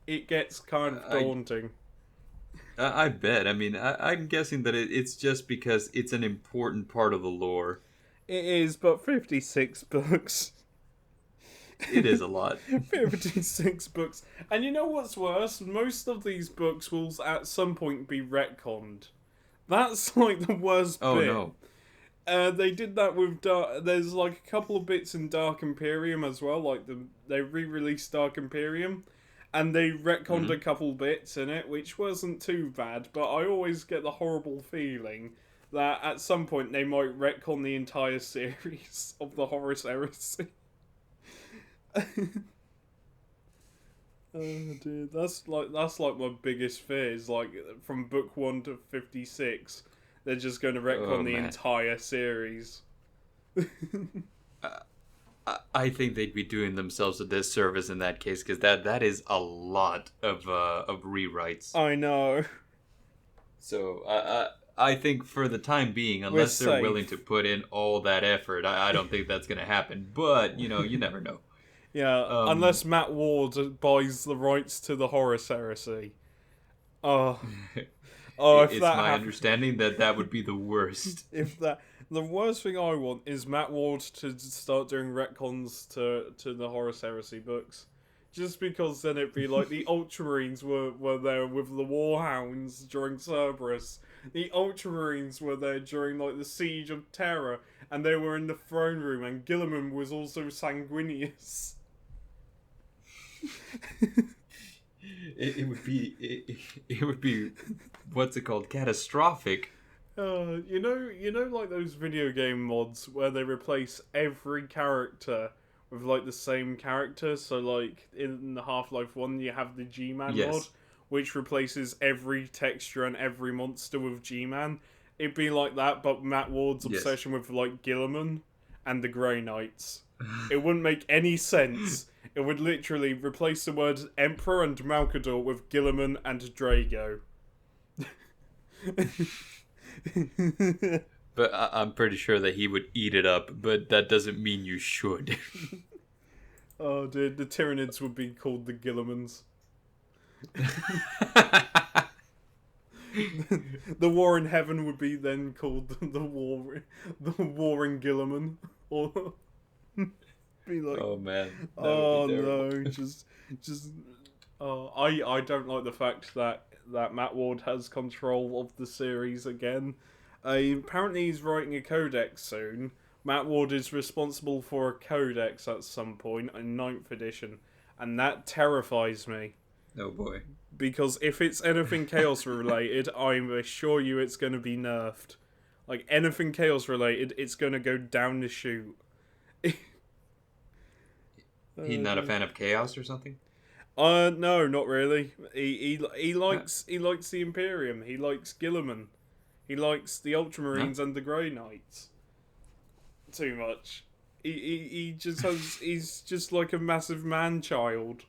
it gets kind of I daunting. I bet. I mean, I'm guessing that it's just because it's an important part of the lore. It is, but 56 books. It is a lot. 56 books. And you know what's worse? Most of these books will at some point be retconned. That's like the worst Oh bit. no. They did that with there's like a couple of bits in Dark Imperium as well. Like they re-released Dark Imperium, and they retconned a couple bits in it, which wasn't too bad. But I always get the horrible feeling that at some point they might retcon the entire series of the Horus Heresy. Oh dude, that's like my biggest fear is like from book 1 to 56, they're just going to Oh retcon the man. entire series. I think they'd be doing themselves a disservice in that case because that is a lot of rewrites. I know. So I think for the time being, We're unless they're willing to safe. put in all that effort, I don't think that's gonna happen. But you never know. Yeah, Um, unless Matt Ward buys the rights to the Horus Heresy. Oh, oh, if it's that my happens, understanding that that would be the worst. if that the worst thing I want is Matt Ward to start doing retcons to the Horus Heresy books. Just because then it'd be like the Ultramarines were there with the Warhounds during Cerberus. The Ultramarines were there during like the Siege of Terror, and they were in the throne room, and Gilliman was also sanguinius. It would be what's it called, catastrophic. Like those video game mods where they replace every character with like the same character. So like in the Half-Life 1 you have the G-Man mod, Yes, which replaces every texture and every monster with G-Man. It'd be like that, but Matt Ward's yes. obsession with like Gilliman and the Grey Knights. It wouldn't make any sense. It would literally replace the words Emperor and Malkador with Gilliman and Drago. But I'm pretty sure that he would eat it up. But that doesn't mean you should. Oh, dude, the Tyranids would be called the Gillimans. The war in heaven would be then called the war in Gilliman, or be like, Oh man, that would be oh terrible. no, just. I don't like the fact that Matt Ward has control of the series again. Apparently, he's writing a codex soon. Matt Ward is responsible for a codex at some point in ninth edition, and that terrifies me. Oh boy. Because if it's anything Chaos related, I assure you it's going to be nerfed. Like, anything Chaos related, it's going to go down the chute. He's not a fan of chaos or something? No, not really. He Huh? likes the Imperium. He likes Gilliman. He likes the Huh? Ultramarines and the Grey Knights. Too much. He just has. He's just like a massive man child.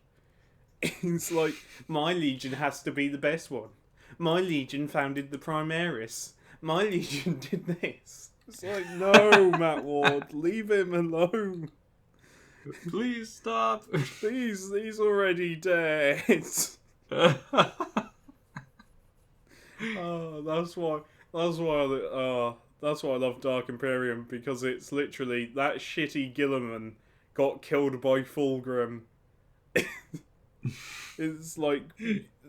It's like, my legion has to be the best one. My legion founded the Primaris. My legion did this. It's like, no, Matt Ward, leave him alone. Please stop. Please, he's already dead. Oh, that's why I love Dark Imperium, because it's literally that shitty Gilliman got killed by Fulgrim. It's like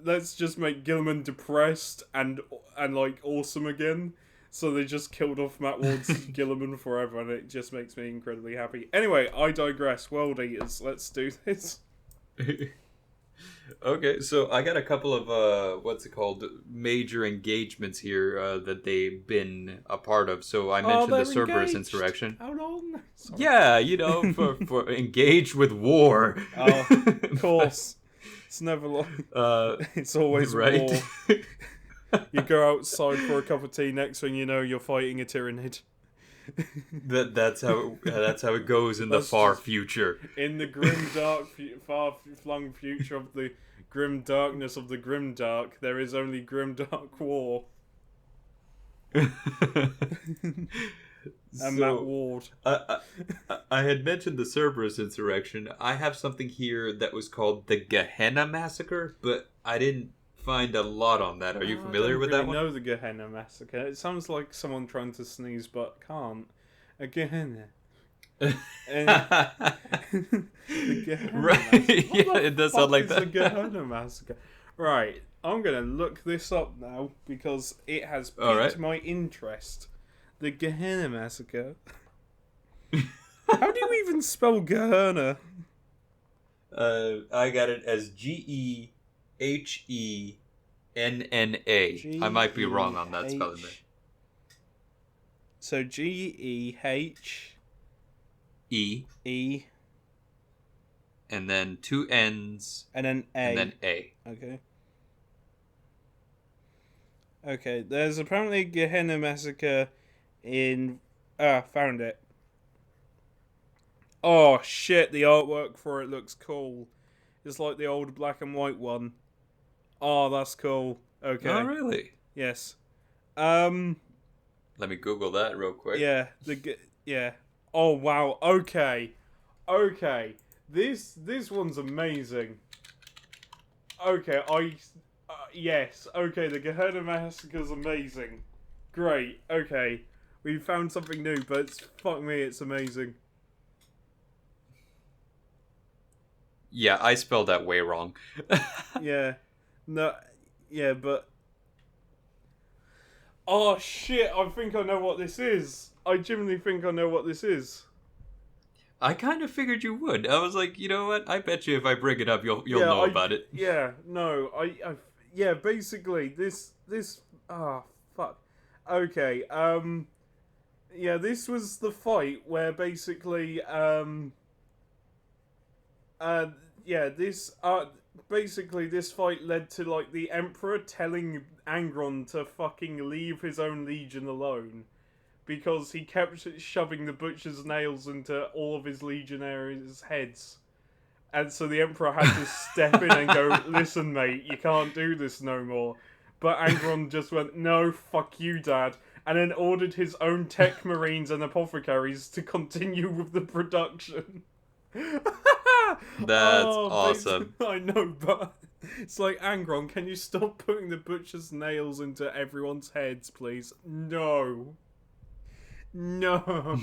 let's just make Gilliman depressed and like awesome again. So they just killed off Matt Ward's Gilliman forever, and it just makes me incredibly happy. Anyway, I digress. World Eaters, let's do this. Okay, so I got a couple of what's it called, major engagements here that they've been a part of. So I Oh, mentioned the they're Cerberus engaged. insurrection. How long? Sorry. Yeah, for engaged with war. Oh, of course. It's never like it's always right. war. You go outside for a cup of tea. Next thing you know, you're fighting a Tyrannid. That's how it goes in the That's far just- future. In the grim dark, far-flung future of the grim darkness of the grim dark, there is only grim dark war. And Matt Ward. I had mentioned the Cerberus insurrection. I have something here that was called the Gehenna Massacre, but I didn't find a lot on that. Are you familiar with that one? I don't really know the Gehenna Massacre. It sounds like someone trying to sneeze but can't. A Gehenna. The Gehenna Right? Massacre. What Yeah, the it does fuck sound like is that. the Gehenna Massacre? Right, I'm gonna look this up now because it has piqued Alright. my interest. The Gehenna Massacre. How do you even spell Gehenna? I got it as GEHENNA. I might be wrong on that spelling there. So GEH E, E and then two N's, and then A. and then A. Okay. Okay, there's apparently a Gehenna Massacre in... found it. Oh, shit, the artwork for it looks cool. It's like the old black and white one. Oh, that's cool. Okay. Oh, really? Yes. Let me Google that real quick. Yeah, yeah. Oh, wow, okay. Okay. This one's amazing. Okay, yes. Okay, the Gehenna Massacre's amazing. Great. Okay. We found something new, but fuck me, it's amazing. Yeah, I spelled that way wrong. Yeah. No. Yeah, but... Oh, shit, I think I know what this is. I genuinely think I know what this is. I kind of figured you would. I was like, you know what? I bet you if I bring it up, you'll Yeah, know about it. Yeah, no, yeah, basically, fuck. Okay, yeah, this was the fight where basically, basically this fight led to, like, the Emperor telling Angron to fucking leave his own legion alone. Because he kept shoving the butcher's nails into all of his legionaries' heads. And so the Emperor had to step in and go, listen, mate, you can't do this no more. But Angron just went, no, fuck you, Dad. And then ordered his own tech marines and apothecaries to continue with the production. That's awesome. I know, but it's like, Angron, can you stop putting the butcher's nails into everyone's heads, please? No. No.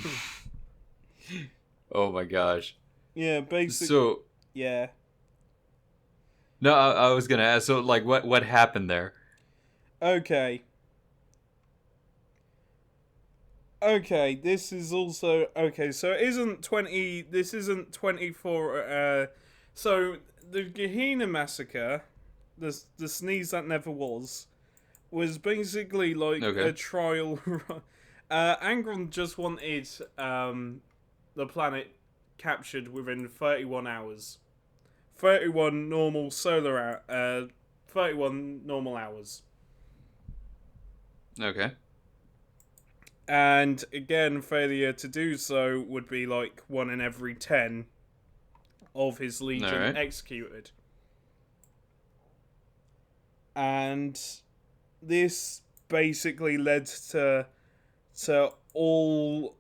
Oh my gosh. Yeah, basically. So, Yeah. no, I was gonna ask. So, like, what happened there? Okay. Okay, this is also okay. So it isn't 20. This isn't 24. So the Gehenna Massacre, the sneeze that never was basically like Okay. a trial. Angron just wanted the planet captured within 31 hours. 31 normal 31 normal hours. Okay. And again, failure to do so would be like 1 in every 10 of his legion executed. And this basically led to all...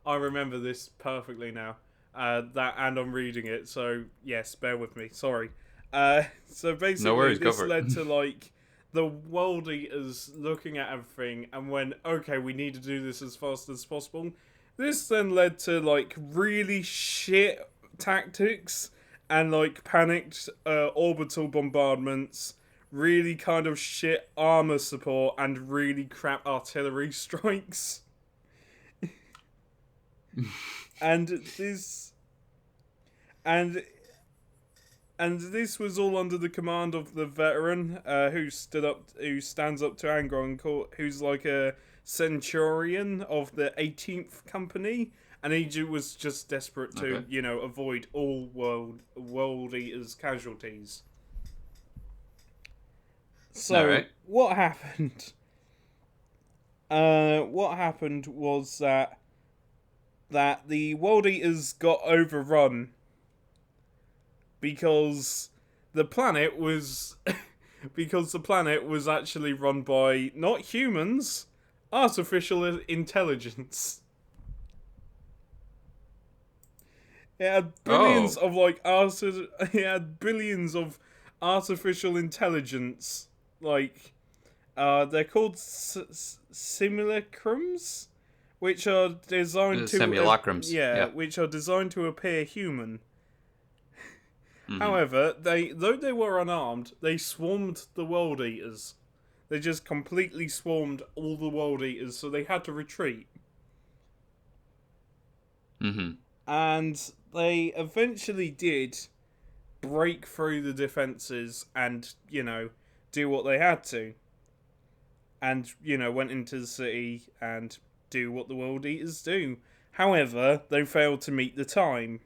I remember this perfectly now. And I'm reading it, so yes, bear with me. Sorry. So basically, No worries, go this for it. led to like the World Eaters looking at everything and went, okay, we need to do this as fast as possible. This then led to like really shit tactics and like panicked orbital bombardments, really kind of shit armor support, and really crap artillery strikes. And this and and this was all under the command of the veteran who stands up to Angron, who's like a centurion of the 18th Company, and he was just desperate to, Okay. avoid all world eaters casualties. All So right. what happened? What happened was that the world eaters got overrun because the planet was because the planet was actually run by not humans, artificial intelligence. It had billions Oh, of it had billions of artificial intelligence. Like, they're called simulacrums, which are designed to simulacrums. Yeah. which are designed to appear human. Mm-hmm. However, though they were unarmed, they swarmed the world eaters. They just completely swarmed all the world eaters, so they had to retreat. Mm-hmm. And they eventually did break through the defenses and, do what they had to. And, went into the city and do what the world eaters do. However, they failed to meet the time.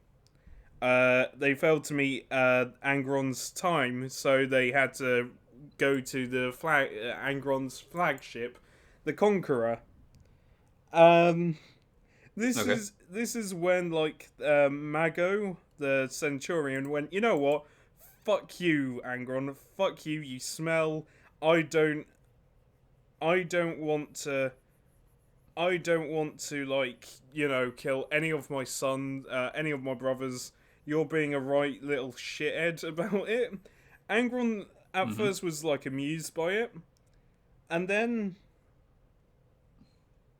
They failed to meet Angron's time, so they had to go to the Angron's flagship, the Conqueror. Um, Okay. this is when Mago, the Centurion, went. You know what? Fuck you, Angron. Fuck you. You smell. I don't. I don't want to. I don't want to kill any of my sons, any of my brothers. You're being a right little shithead about it. Angron at Mm-hmm. first was amused by it, and then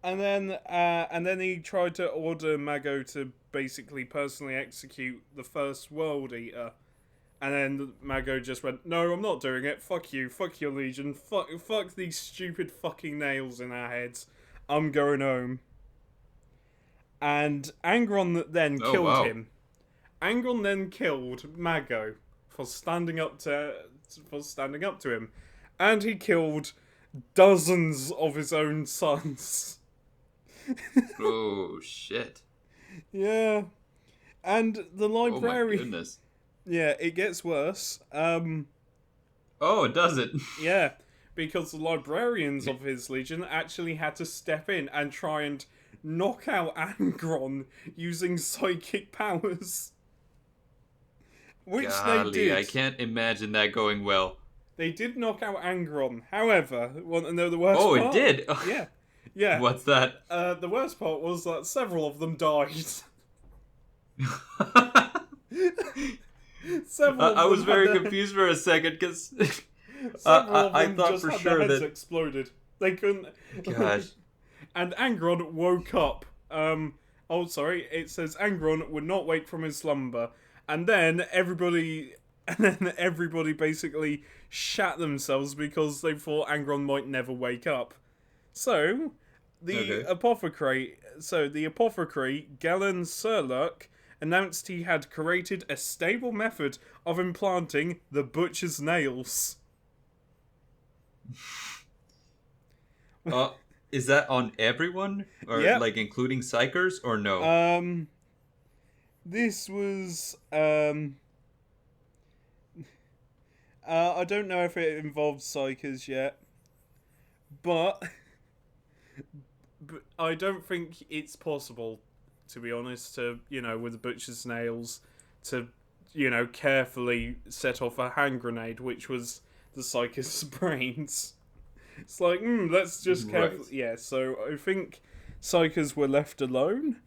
and then he tried to order Mago to basically personally execute the first World Eater. And then Mago just went, "No, I'm not doing it. Fuck you. Fuck your Legion. Fuck these stupid fucking nails in our heads. I'm going home." And Angron then Oh killed wow. him. Angron then killed Mago for standing up to him, and he killed dozens of his own sons. Oh shit. Yeah, and the Oh my library. goodness. Yeah, it gets worse. Oh, does it? Yeah, because the librarians of his legion actually had to step in and try and knock out Angron using psychic powers. Which they Golly, I did. can't imagine that going well. They did knock out Angron. However, want to know the worst Oh, it part? did. Yeah. Yeah. What's that? The worst part was that several of them died. Several of I them was very had their, confused for a second because several of I them thought just for had their sure heads that. exploded. They couldn't. Gosh. And Angron woke up. Oh, sorry. It says Angron would not wake from his slumber, and then everybody basically shat themselves because they thought Angron might never wake up. So, Okay. the apothecary Galen Serluck announced he had created a stable method of implanting the butcher's nails. Uh, is that on everyone, or Yep. like including psychers, or no? Um, this was I don't know if it involved psychers yet, but I don't think it's possible, to be honest, to, with the butcher's nails, to, carefully set off a hand grenade, which was the psychers' brains. It's like, let's just Right. carefully. Yeah, so I think psychers were left alone.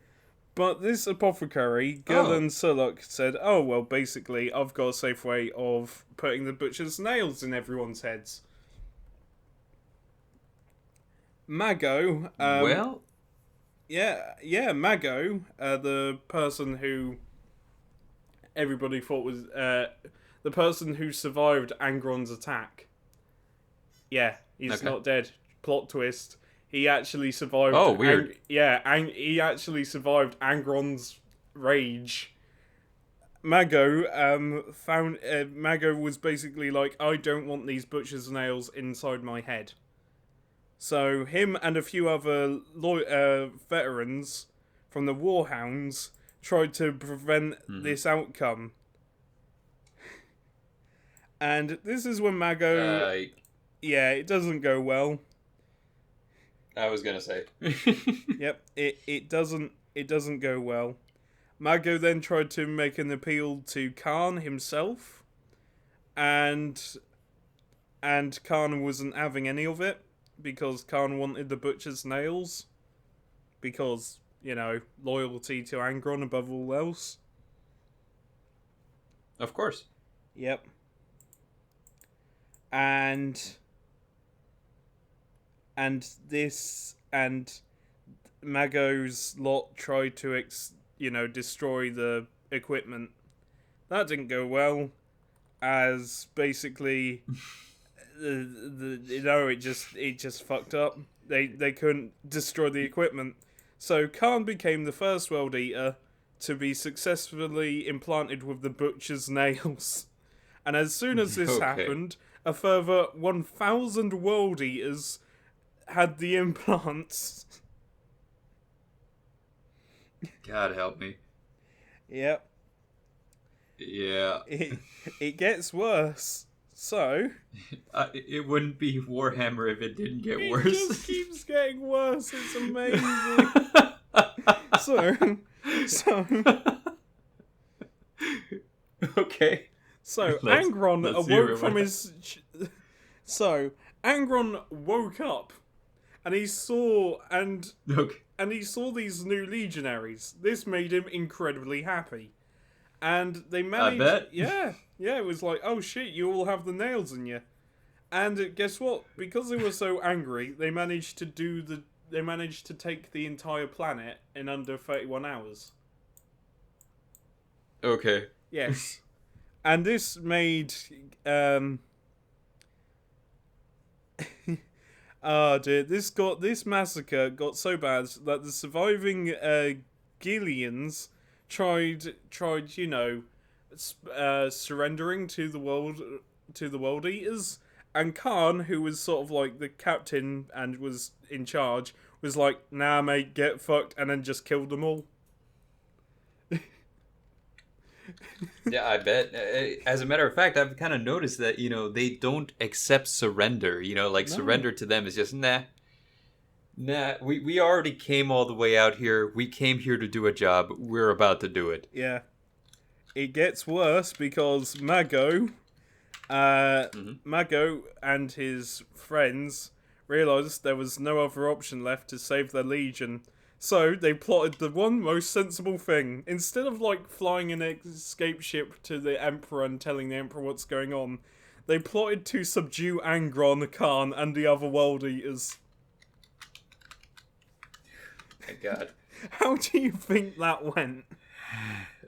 But this apothecary, Oh. Gillen Sullock, said, "Oh, well, basically, I've got a safe way of putting the butcher's nails in everyone's heads." Mago, Well. Mago, the person who everybody thought was the person who survived Angron's attack. Yeah, he's Okay. not dead. Plot twist. He actually survived. Oh, weird. He actually survived Angron's rage. Mago found Mago was basically like, I don't want these butcher's nails inside my head. So him and a few other veterans from the Warhounds tried to prevent Hmm. this outcome. And this is when Mago, Uh, yeah, it doesn't go well. I was gonna say. Yep, it doesn't go well. Mago then tried to make an appeal to Khan himself, and Khan wasn't having any of it because Khan wanted the butcher's nails because, loyalty to Angron above all else. Of course. Yep. And Mago's lot tried to destroy the equipment. That didn't go well, as basically it just fucked up. They couldn't destroy the equipment. So Khan became the first World Eater to be successfully implanted with the butcher's nails. And as soon as this Okay. happened, a further 1,000 World Eaters had the implants. God help me. Yep. Yeah. It gets worse. So It wouldn't be Warhammer if it didn't get it worse. just keeps getting worse. It's amazing. So Okay. Angron let's hear awoke it. from his. So Angron woke up, and he saw Okay. he saw these new legionaries. This made him incredibly happy, and they managed. bet. Yeah, it was like, oh shit, you all have the nails in you. And guess what? Because they were so angry, they managed to take the entire planet in under 31 hours. Okay. Yes. And this made oh dear, this massacre got so bad that the surviving Gillians tried surrendering to the world eaters, and Khan, who was sort of like the captain and was in charge, was like, nah mate, get fucked, and then just killed them all. Yeah, I bet. As a matter of fact, I've kind of noticed that, they don't accept surrender. Like No. surrender to them is just, nah. Nah, we already came all the way out here. We came here to do a job. We're about to do it. Yeah. It gets worse because Mago and his friends realised there was no other option left to save their legion. So they plotted the one most sensible thing. Instead of flying an escape ship to the Emperor and telling the Emperor what's going on, they plotted to subdue Angron, Khan, and the other World Eaters. My God. How do you think that went?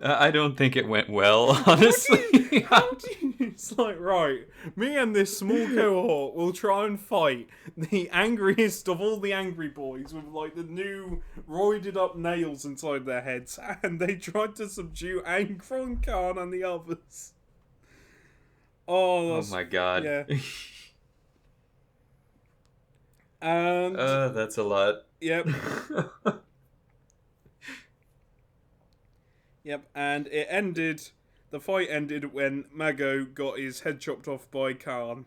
I don't think it went well, honestly. How do you... It's like, right, me and this small cohort will try and fight the angriest of all the angry boys with the new roided up nails inside their heads, and they tried to subdue Angron, Khan, and the others. Oh, Oh my God. yeah. And That's a lot. yep. Yep, and the fight ended when Mago got his head chopped off by Khan.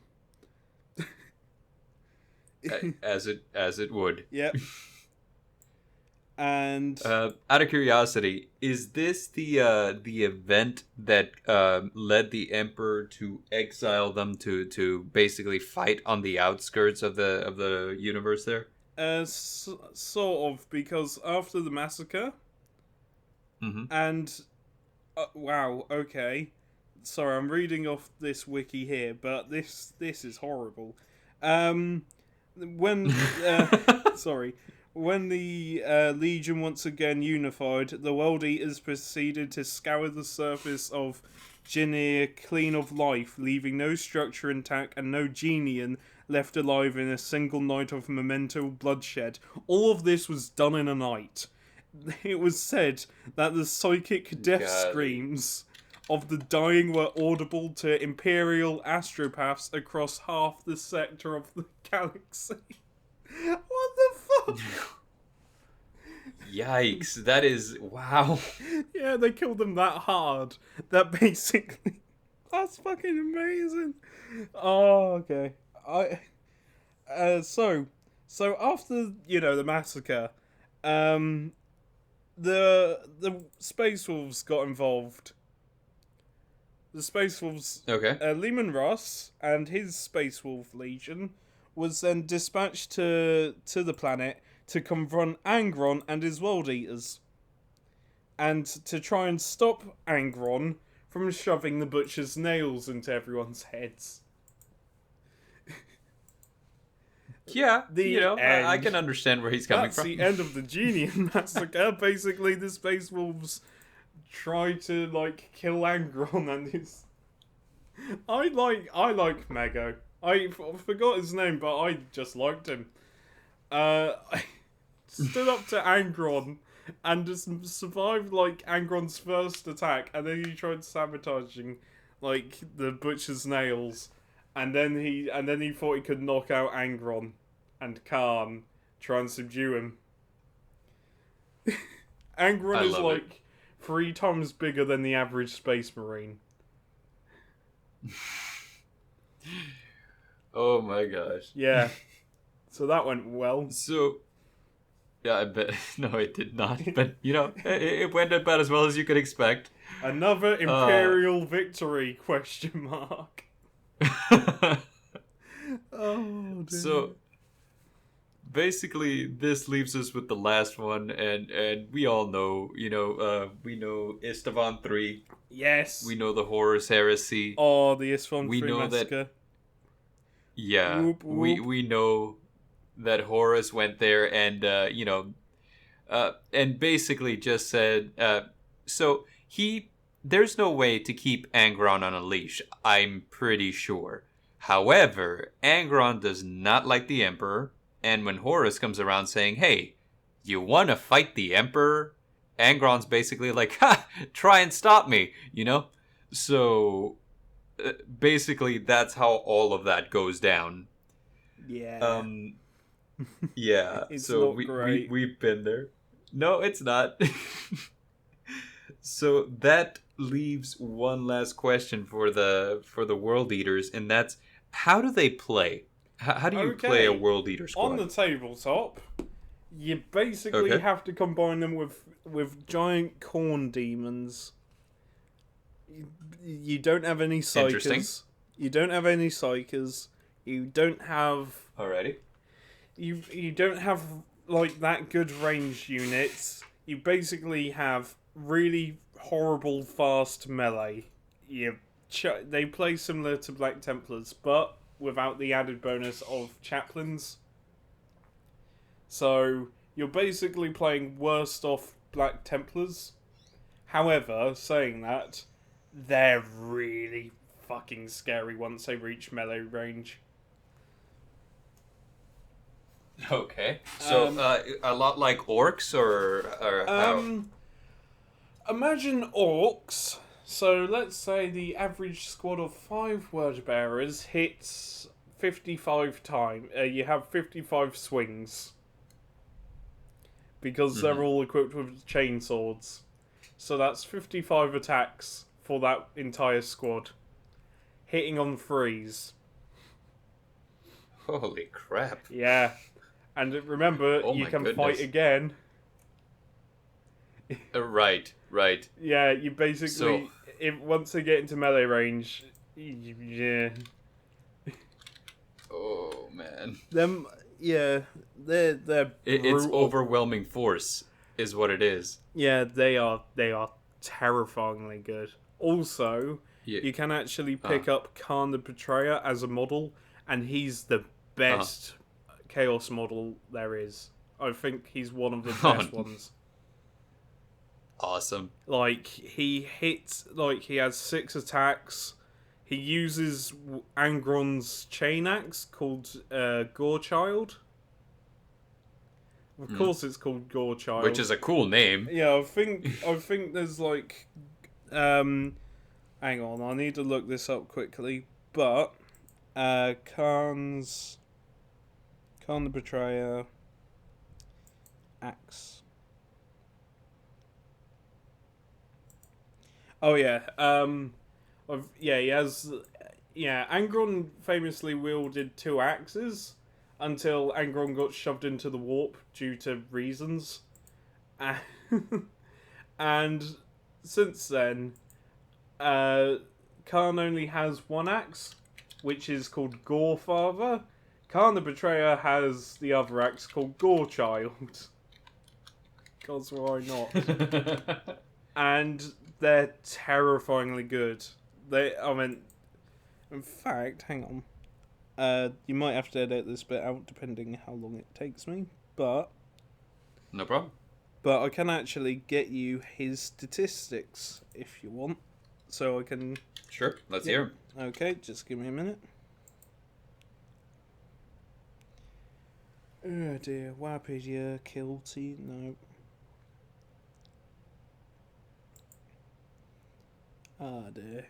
As it would. Yep. And Out of curiosity, is this the event that led the emperor to exile them to basically fight on the outskirts of the universe there? sort of, because after the massacre, Mm-hmm. and wow, okay, sorry, I'm reading off this wiki here, but this is horrible. When sorry, When the Legion once again unified, the World Eaters proceeded to scour the surface of Jinir clean of life, leaving no structure intact and no Genian left alive in a single night of memento bloodshed. All of this was done in a night. It was said that the psychic death Golly. screams of the dying were audible to Imperial astropaths across half the sector of the galaxy. What the fuck? Yikes! That is wow. Yeah, they killed them that hard. That basically. That's fucking amazing. Oh, okay. So after the massacre, um, the Space Wolves got involved. The Space Wolves, Okay. Lehman Russ and his Space Wolf Legion was then dispatched to the planet to confront Angron and his World Eaters, and to try and stop Angron from shoving the butcher's nails into everyone's heads. Yeah, The I end. can understand where he's coming That's from. the end of the Genian massacre. Basically, the Space Wolves try to kill Angron and his. I like Mego. I forgot his name, but I just liked him. I stood up to Angron and just survived Angron's first attack, and then he tried sabotaging the butcher's nails, and then he thought he could knock out Angron and Khan, try and subdue him. Angron I is love it. 3 times bigger than the average Space Marine. Oh my gosh. Yeah. So that went well. So, yeah, I bet. No, it did not. But, it went about as well as you could expect. Another Imperial victory, question mark. Oh, dear. So, basically, this leaves us with the last one, and we all know, we know Istvan 3. Yes. We know the Horus Heresy. Oh, the Isfon We 3 know that- massacre. Yeah, Whoop, whoop. we know that Horus went there and and basically just said so there's no way to keep Angron on a leash, I'm pretty sure. However, Angron does not like the Emperor, and when Horus comes around saying, "Hey, you want to fight the Emperor?" Angron's basically like, "Ha, try and stop me," So basically that's how all of that goes down. Yeah. Yeah, It's so not great. we've been there. No, it's not. So that leaves one last question for the World Eaters, and that's, how do they play? How do you play a Okay. World Eater squad? On the tabletop, you basically Okay. have to combine them with giant corn demons. You don't have any Interesting. psychers. You don't have any psychers. You don't have Alrighty. you don't have that good range units. You basically have really horrible fast melee. They play similar to Black Templars, but without the added bonus of chaplains. So you're basically playing worst off Black Templars. However, saying that, they're really fucking scary once they reach melee range. Okay. So a lot like orcs, or how? Imagine orcs. So let's say the average squad of 5 word bearers hits 55 times. You have 55 swings. Because they're all equipped with chainswords. So that's 55 attacks for that entire squad. Hitting on 3s. Holy crap! Yeah. And remember, Oh you my can goodness. fight again. Right. Yeah, you basically... So- once they get into melee range... Yeah. Oh man. Them... Yeah. They're It's brutal. overwhelming force, is what it is. Yeah, they are terrifyingly good. Also, Yeah. you can actually pick up Khan the Betrayer as a model, and he's the best Chaos model there is. I think he's one of the Oh, best ones. awesome. Like, he hits, like, he has 6 attacks. He uses Angron's chain axe called Gorechild. Of course it's called Which Gorechild. is a cool name. Yeah, I think there's like hang on, I need to look this up quickly. But Khan the Betrayer axe. Oh yeah. He has. Yeah, Angron famously wielded 2 axes until Angron got shoved into the warp due to reasons. And since then, Khan only has 1 axe, which is called Gorefather. Khan the Betrayer has the other axe called Gorechild. Because why not? And they're terrifyingly good. In fact, hang on. You might have to edit this bit out depending how long it takes me, but No problem. I can actually get you his statistics if you want, so I can. Sure, let's hear 'em. Okay, just give me a minute. Oh dear, Wikipedia, Kilty, no. Ah dear.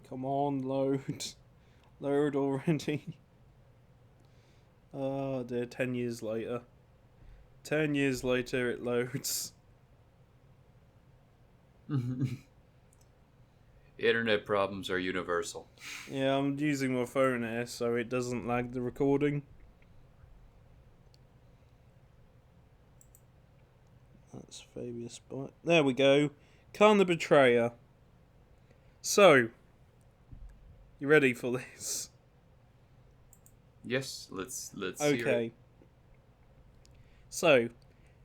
Come on, load. Load already. Oh dear, 10 years later. 10 years later it loads. Internet problems are universal. Yeah, I'm using my phone here so it doesn't lag the recording. That's Fabius Bite. There we go. Khan the Betrayer. So, you ready for this? Yes, let's hear it. Okay. So,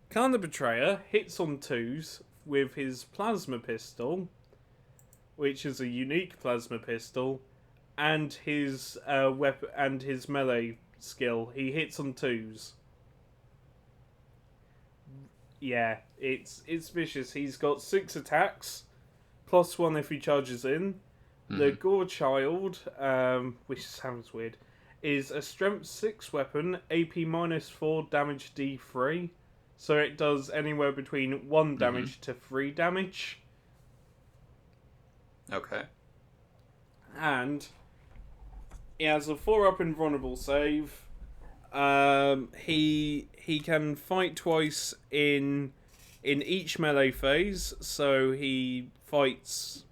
Khan the Betrayer hits on 2s with his plasma pistol, which is a unique plasma pistol, and his weapon and his melee skill. He hits on 2s. Yeah, it's vicious. He's got 6 attacks, +1 if he charges in. The Gorechild, which sounds weird, is a strength 6 weapon, AP -4, damage D3. So it does anywhere between 1 damage to 3 damage. Okay. And he has a 4-up invulnerable save. He can fight twice in each melee phase, so he fights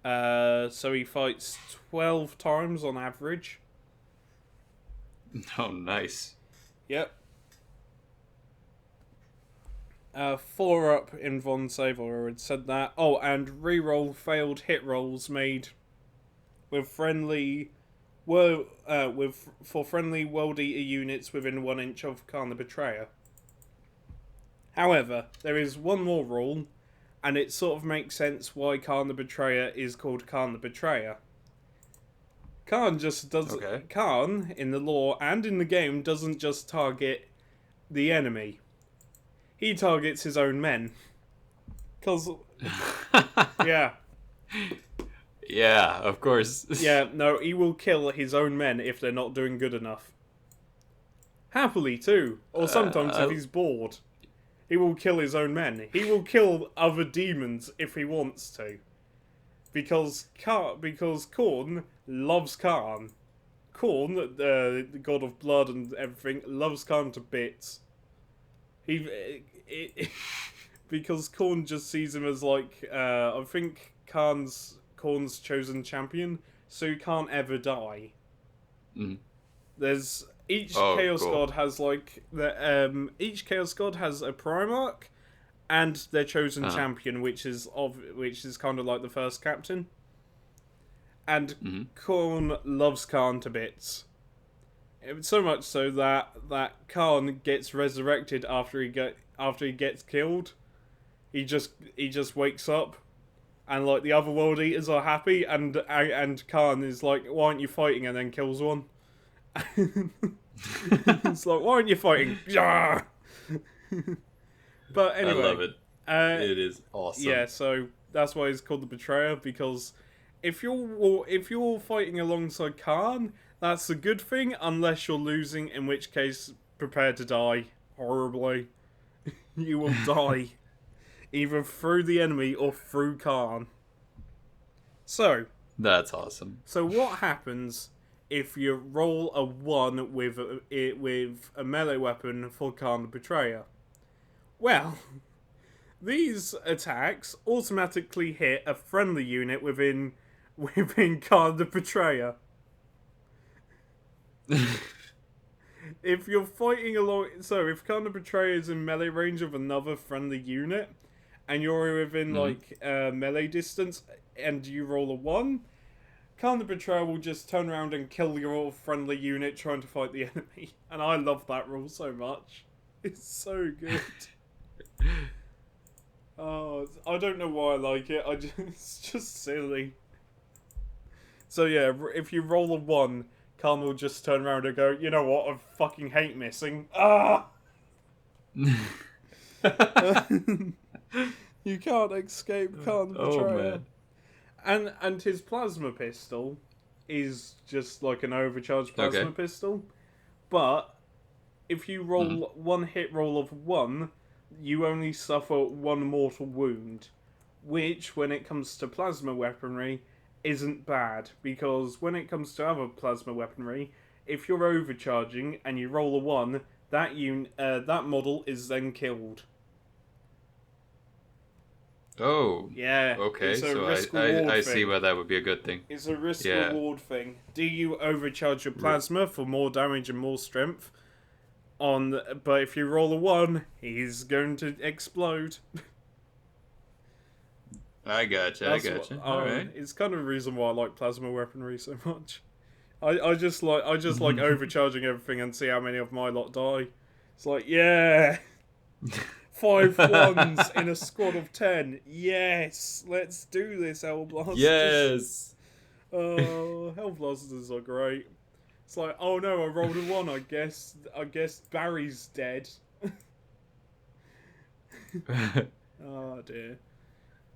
12 times on average. Oh, nice. Yep. 4-up in Von save, I already said that. Oh, and reroll failed hit rolls made with friendly for friendly World Eater units within 1 inch of Khan the Betrayer. However, there is one more rule, and it sort of makes sense why Khan the Betrayer is called Khan the Betrayer. Khan just does. Okay. Khan, in the lore and in the game, doesn't just target the enemy. He targets his own men. Cause, yeah. Yeah, of course. Yeah, no, he will kill his own men if they're not doing good enough. Happily, too. Or sometimes if he's bored. He will kill his own men. He will kill other demons if he wants to. Because Khorne loves Khan. Khorne, the god of blood and everything, loves Khan to bits. Because Khorne just sees him as like, I think Khorne's chosen champion, so he can't ever die. There's each Chaos God has like each Chaos God has a Primarch and their chosen champion, which is kind of like the first captain. And Khorne loves Khan to bits. So much so that Khan gets resurrected after he gets killed. He just wakes up, and like the other World Eaters are happy, and Khan is like, "Why aren't you fighting?" and then kills one. It's like, why aren't you fighting? Yeah. But I anyway, love it. uh, It is yeah. awesome. So that's why it's called the Betrayer, because if you're fighting alongside Khan, that's a good thing, unless you're losing, in which case prepare to die horribly. You will die either through the enemy or through Khan. So, That's awesome. what happens if you roll a 1 with a melee weapon for Khan the Betrayer? Well, these attacks automatically hit a friendly unit within Khan the Betrayer. If you're fighting if Khan the Betrayer is in melee range of another friendly unit, and you're within Mhm. melee distance, and you roll a 1, Khan the Betrayer will just turn around and kill your friendly unit trying to fight the enemy. And I love that rule so much. It's so good. Oh, I don't know why I like it. It's just silly. So yeah, if you roll a 1, Khan will just turn around and go, you know what, I fucking hate missing. Ah! You can't escape Khan the Oh Betrayer. man. And his plasma pistol is just like an overcharged plasma Okay. pistol. But if you Mhm. roll one hit roll of 1, you only suffer 1 mortal wound. Which, when it comes to plasma weaponry, isn't bad. Because when it comes to other plasma weaponry, if you're overcharging and you roll a 1, that model is then killed. Oh. Yeah, Okay. it's a So risk I reward I see thing. why that would be a good thing. It's a risk Yeah. reward thing. Do you overcharge your R- plasma for more damage and more strength? But if you roll a 1, he's going to explode. I gotcha. I That's what. gotcha. All right. It's kind of the reason why I like plasma weaponry so much. I just like overcharging everything and see how many of my lot die. It's like, yeah, 5 1s in a squad of 10. Yes, let's do this, Hellblasters. Yes. Oh, Hellblasters are great. It's like, oh no, I rolled a 1. I guess Barry's dead. Oh dear.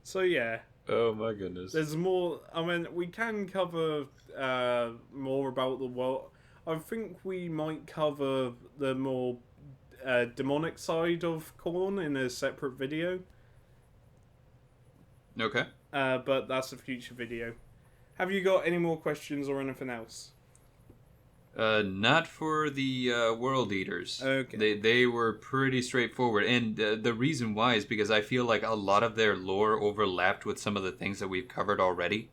So yeah, Oh my goodness. there's more. I mean, we can cover more about the world. I think we might cover the more demonic side of Korn in a separate video. Okay. But that's a future video. Have you got any more questions or anything else? Not for the World Eaters. Okay. They were pretty straightforward, and the reason why is because I feel like a lot of their lore overlapped with some of the things that we've covered already.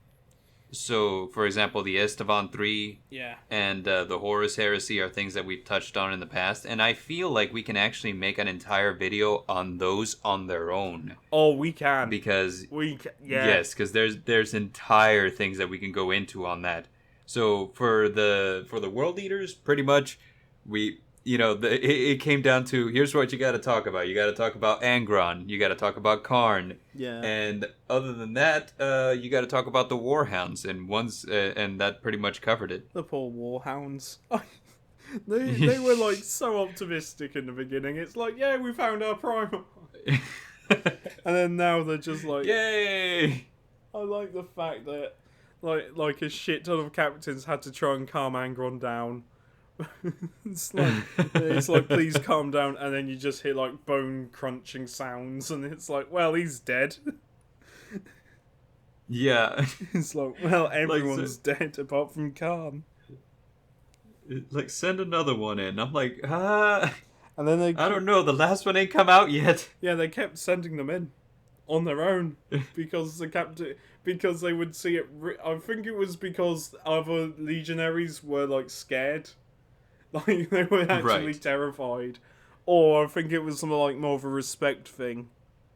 So, for example, the Estevan 3 Yeah. and the Horus Heresy are things that we've touched on in the past, and I feel like we can actually make an entire video on those on their own Oh, we can. because Yeah. yes, because there's entire things that we can go into on that. So for the World Eaters, pretty much it came down to here's what you got to talk about. You got to talk about Angron. You got to talk about Karn. Yeah. And other than that, you got to talk about the Warhounds, and that pretty much covered it. The poor warhounds. They were like so optimistic in the beginning. It's like, yeah, we found our primer. And then now they're just like, Yay! I like the fact that like a shit ton of captains had to try and calm Angron down. It's like please calm down, and then you just hear like bone crunching sounds, and it's like, well, he's dead. Yeah, It's like, well, like everyone's dead apart from Khan. like send another one in. I'm like, And then I don't know. The last one ain't come out yet. they kept sending them in on their own because because they would see it. I think it was because other legionaries were like scared, like they were actually Right. terrified, or I think it was something like more of a respect thing.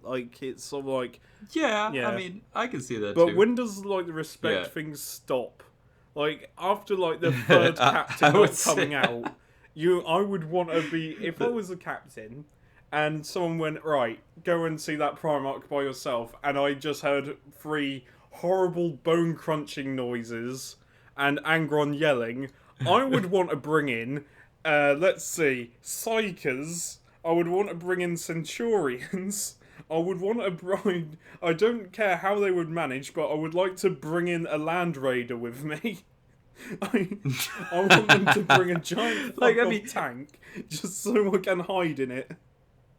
Like it's sort of like, Yeah, yeah. I mean, I can see that but too. when does like the respect Yeah. thing stop? Like after like the third captain I would not coming say- out, I would want to be, if I was a captain and someone went, right, go and see that Primarch by yourself, and I just heard 3 horrible bone crunching noises and Angron yelling, I would want to bring in, let's see, psychers. I would want to bring in centurions. I would want to bring. I don't care how they would manage, but I would like to bring in a land raider with me. I, I want them to bring a giant tank just so I can hide in it.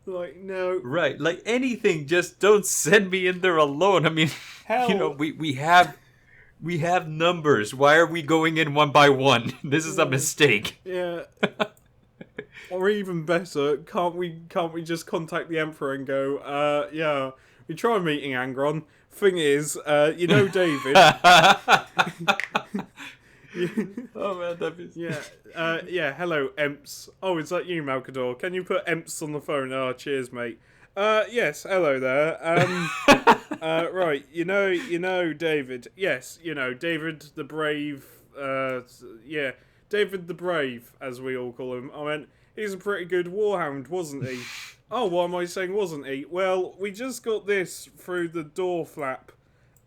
Like, no. Right, like anything, just don't send me in there alone. I mean, Hell. we have numbers. Why are we going in one by one? This is a mistake. Yeah. Or even better, can't we just contact the Emperor and go, yeah, we tried meeting Angron. Thing is, David. Oh man, that'd be... Yeah, hello, Emps. Oh, is that you, Malcador? Can you put Emps on the phone? Oh, cheers, mate. Yes, hello there. Right, David. Yes, David the Brave, David the Brave, as we all call him. I meant, he's a pretty good warhound, wasn't he? Oh, what am I saying, wasn't he? Well, we just got this through the door flap.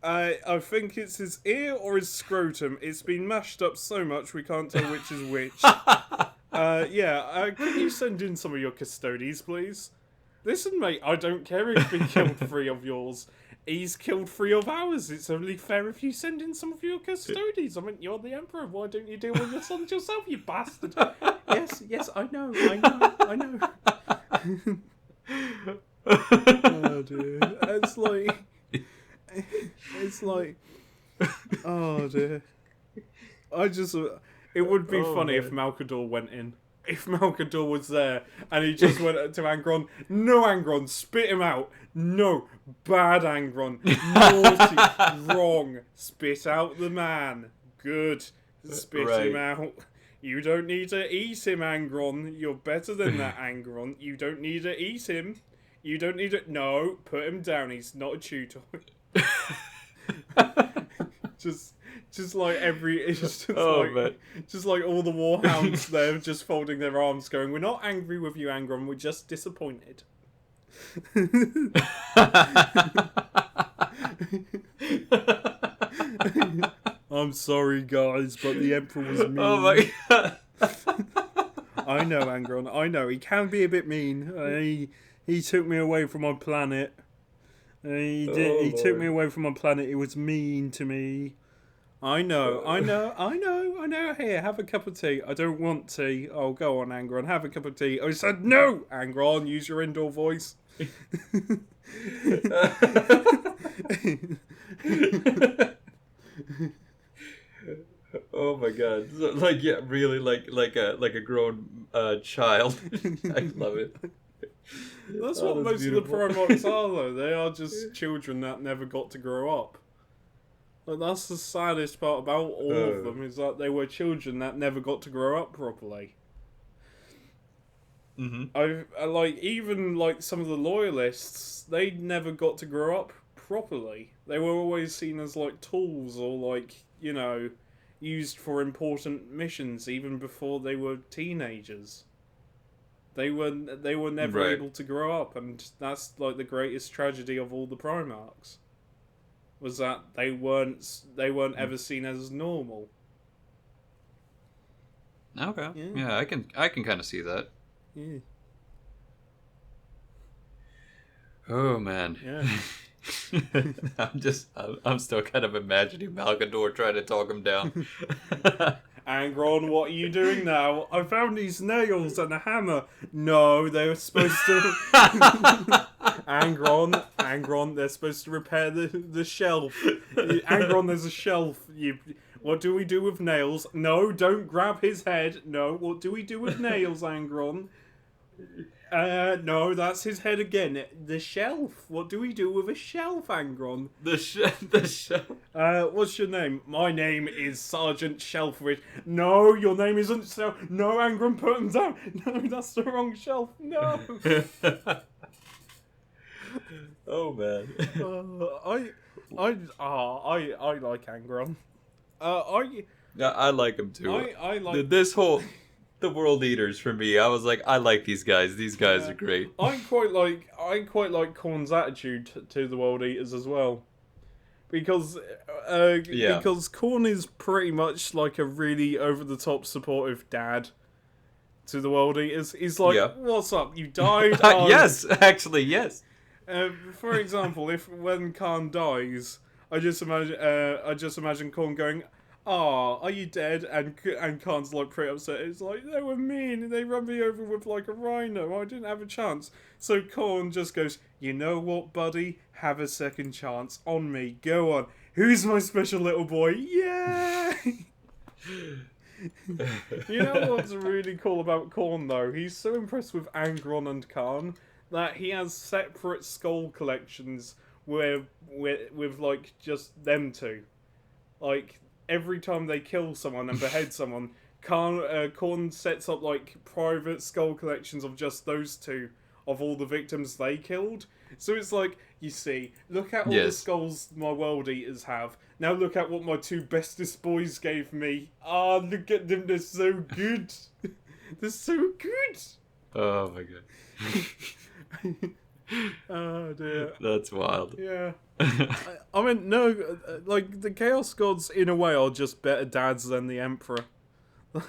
I think it's his ear or his scrotum. It's been mashed up so much we can't tell which is which. Can you send in some of your custodies, please? Listen, mate, I don't care if he killed 3 of yours. He's killed 3 of ours. It's only fair if you send in some of your custodies. I mean, you're the Emperor. Why don't you deal with your sons yourself, you bastard? Yes, I know. Oh, dear. It's like, oh dear. It would be funny if Malcador went in. If Malcador was there and he just went to Angron, no Angron, spit him out. No, bad Angron. Naughty, wrong. Spit out the man. Good. Spit him out. You don't need to eat him, Angron. You're better than that, Angron. You don't need to eat him. You don't need to... No, put him down. He's not a tutor. just like just like all the warhounds there just folding their arms going, we're not angry with you, Angron, we're just disappointed. I'm sorry guys, but the Emperor was mean. Oh my god. I know, Angron, I know, he can be a bit mean. He took me away from my planet. He took me away from my planet. It was mean to me. I know. Here, have a cup of tea. I don't want tea. Oh, go on, Angron. Have a cup of tea. I said no, Angron. Use your indoor voice. Oh my god! Really, like a grown child. I love it. That's what most beautiful. Of the Primarchs are, though. They are just children that never got to grow up. Like, that's the saddest part about all of them, is that they were children that never got to grow up properly. Mm-hmm. Even some of the loyalists, they never got to grow up properly. They were always seen as tools or used for important missions even before they were teenagers. They were never able to grow up, and that's the greatest tragedy of all the Primarchs. Was that they weren't ever seen as normal. Okay. Yeah, I can kind of see that. Yeah. Oh man. Yeah. I'm still kind of imagining Malcador trying to talk him down. Angron, what are you doing now? I found these nails and a hammer. No, they were supposed to... Angron, they're supposed to repair the shelf. Angron, there's a shelf. What do we do with nails? No, don't grab his head. No, what do we do with nails, Angron? No, that's his head again. The shelf. What do we do with a shelf, Angron? The shelf. What's your name? My name is Sergeant Shelfridge. No, your name isn't No, Angron, put him down. No, that's the wrong shelf. No. Oh man. I like Angron. Yeah, I like him too. I like the world eaters for me. I was like, I like these guys. These guys are great. I quite like Khorne's attitude to the world eaters as well. because Yeah. Korn is pretty much like a really over the top supportive dad to the world eaters. He's like, Yeah. "What's up? You died? Oh, Yes, actually, yes. for example, if when Khan dies, I just imagine Korn going, "Ah, are you dead?" And Khan's like pretty upset. It's like they were mean. They run me over with like a rhino. I didn't have a chance. So Korn just goes, "You know what, buddy? Have a second chance on me. Go on. Who's my special little boy? Yeah." You know what's really cool about Korn though? He's so impressed with Angron and Khan that he has separate skull collections with like just them two. Like every time they kill someone and behead someone, Korn sets up like private skull collections of just those two of all the victims they killed. So it's like, you see, look at all the Yes. skulls my world eaters have. Now look at what my two bestest boys gave me. Ah, look at them, they're so good. They're so good. Oh my god. Oh dear. That's wild. Yeah. I mean, no, like the Chaos Gods in a way are just better dads than the Emperor.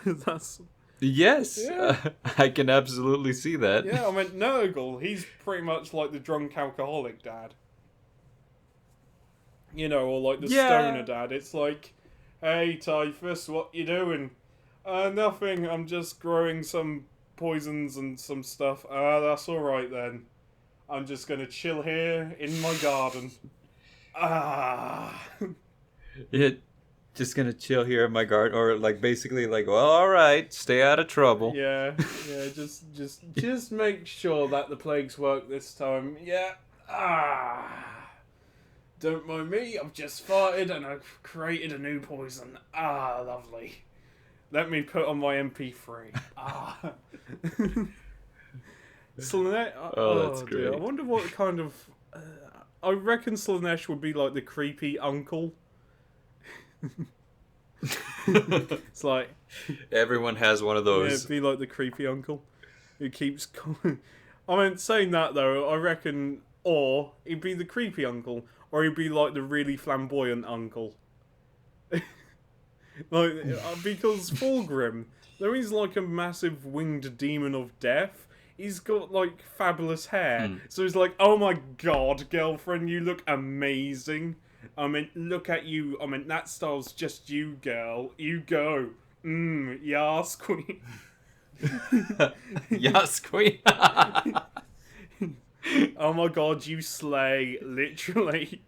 That's Yes, yeah, I can absolutely see that. yeah. I mean, Nurgle, he's pretty much like the drunk alcoholic dad, you know, or like the stoner Yeah. dad. It's like, hey Typhus, what you doing? Nothing. I'm just growing some poisons and some stuff. That's all right then. I'm just gonna chill here in my garden. Ah. Yeah, just gonna chill here in my garden, or like basically like, well, all right, stay out of trouble. Yeah, yeah, just make sure that the plagues work this time. Yeah. Ah. Don't mind me, I've just farted and I've created a new poison. Ah, lovely. Let me put on my MP3. Ah. Slanesh. Oh, that's Dear. I great. wonder what kind of. I reckon Slanesh would be like the creepy uncle. It's like, Everyone has one of yeah, those. it'd be like the creepy uncle who keeps. I mean, saying that though, I reckon, or he'd be the creepy uncle, or he'd be like the really flamboyant uncle. Like, because Fulgrim, though he's like a massive winged demon of death, he's got like fabulous hair. So he's like, oh my god, girlfriend, you look amazing. I mean, look at you. I mean, that style's just you, girl. You go. Yas, queen. Yes, queen. Oh my god, you slay, literally.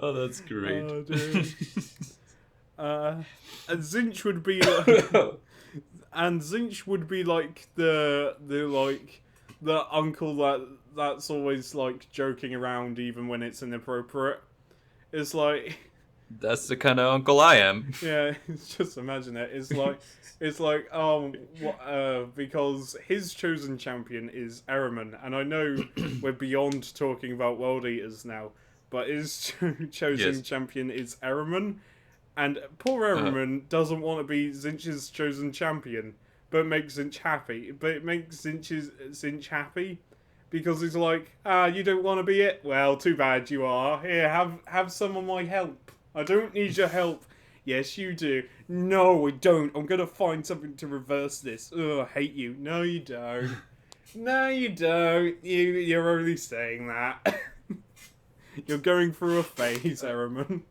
Oh, that's great. Oh, dude. And Zinch would be like, and Zinch would be like the uncle that's always like joking around even when it's inappropriate. It's like, That's the kind of uncle I am. yeah, just imagine it. It's like because his chosen champion is Ehrman, and I know we're beyond talking about world eaters now, but his chosen Yes. champion is Ehrman, and poor Ehrman doesn't want to be Zinch's chosen champion, but makes Zinch happy. But it makes Zinch happy because he's like, you don't want to be it. Well, too bad you are. Here, have some of my help. I don't need your help. Yes, you do. No, I don't. I'm gonna find something to reverse this. Ugh, I hate you. No, you don't. No, you don't. You're only saying that. You're going through a phase, Ehrman.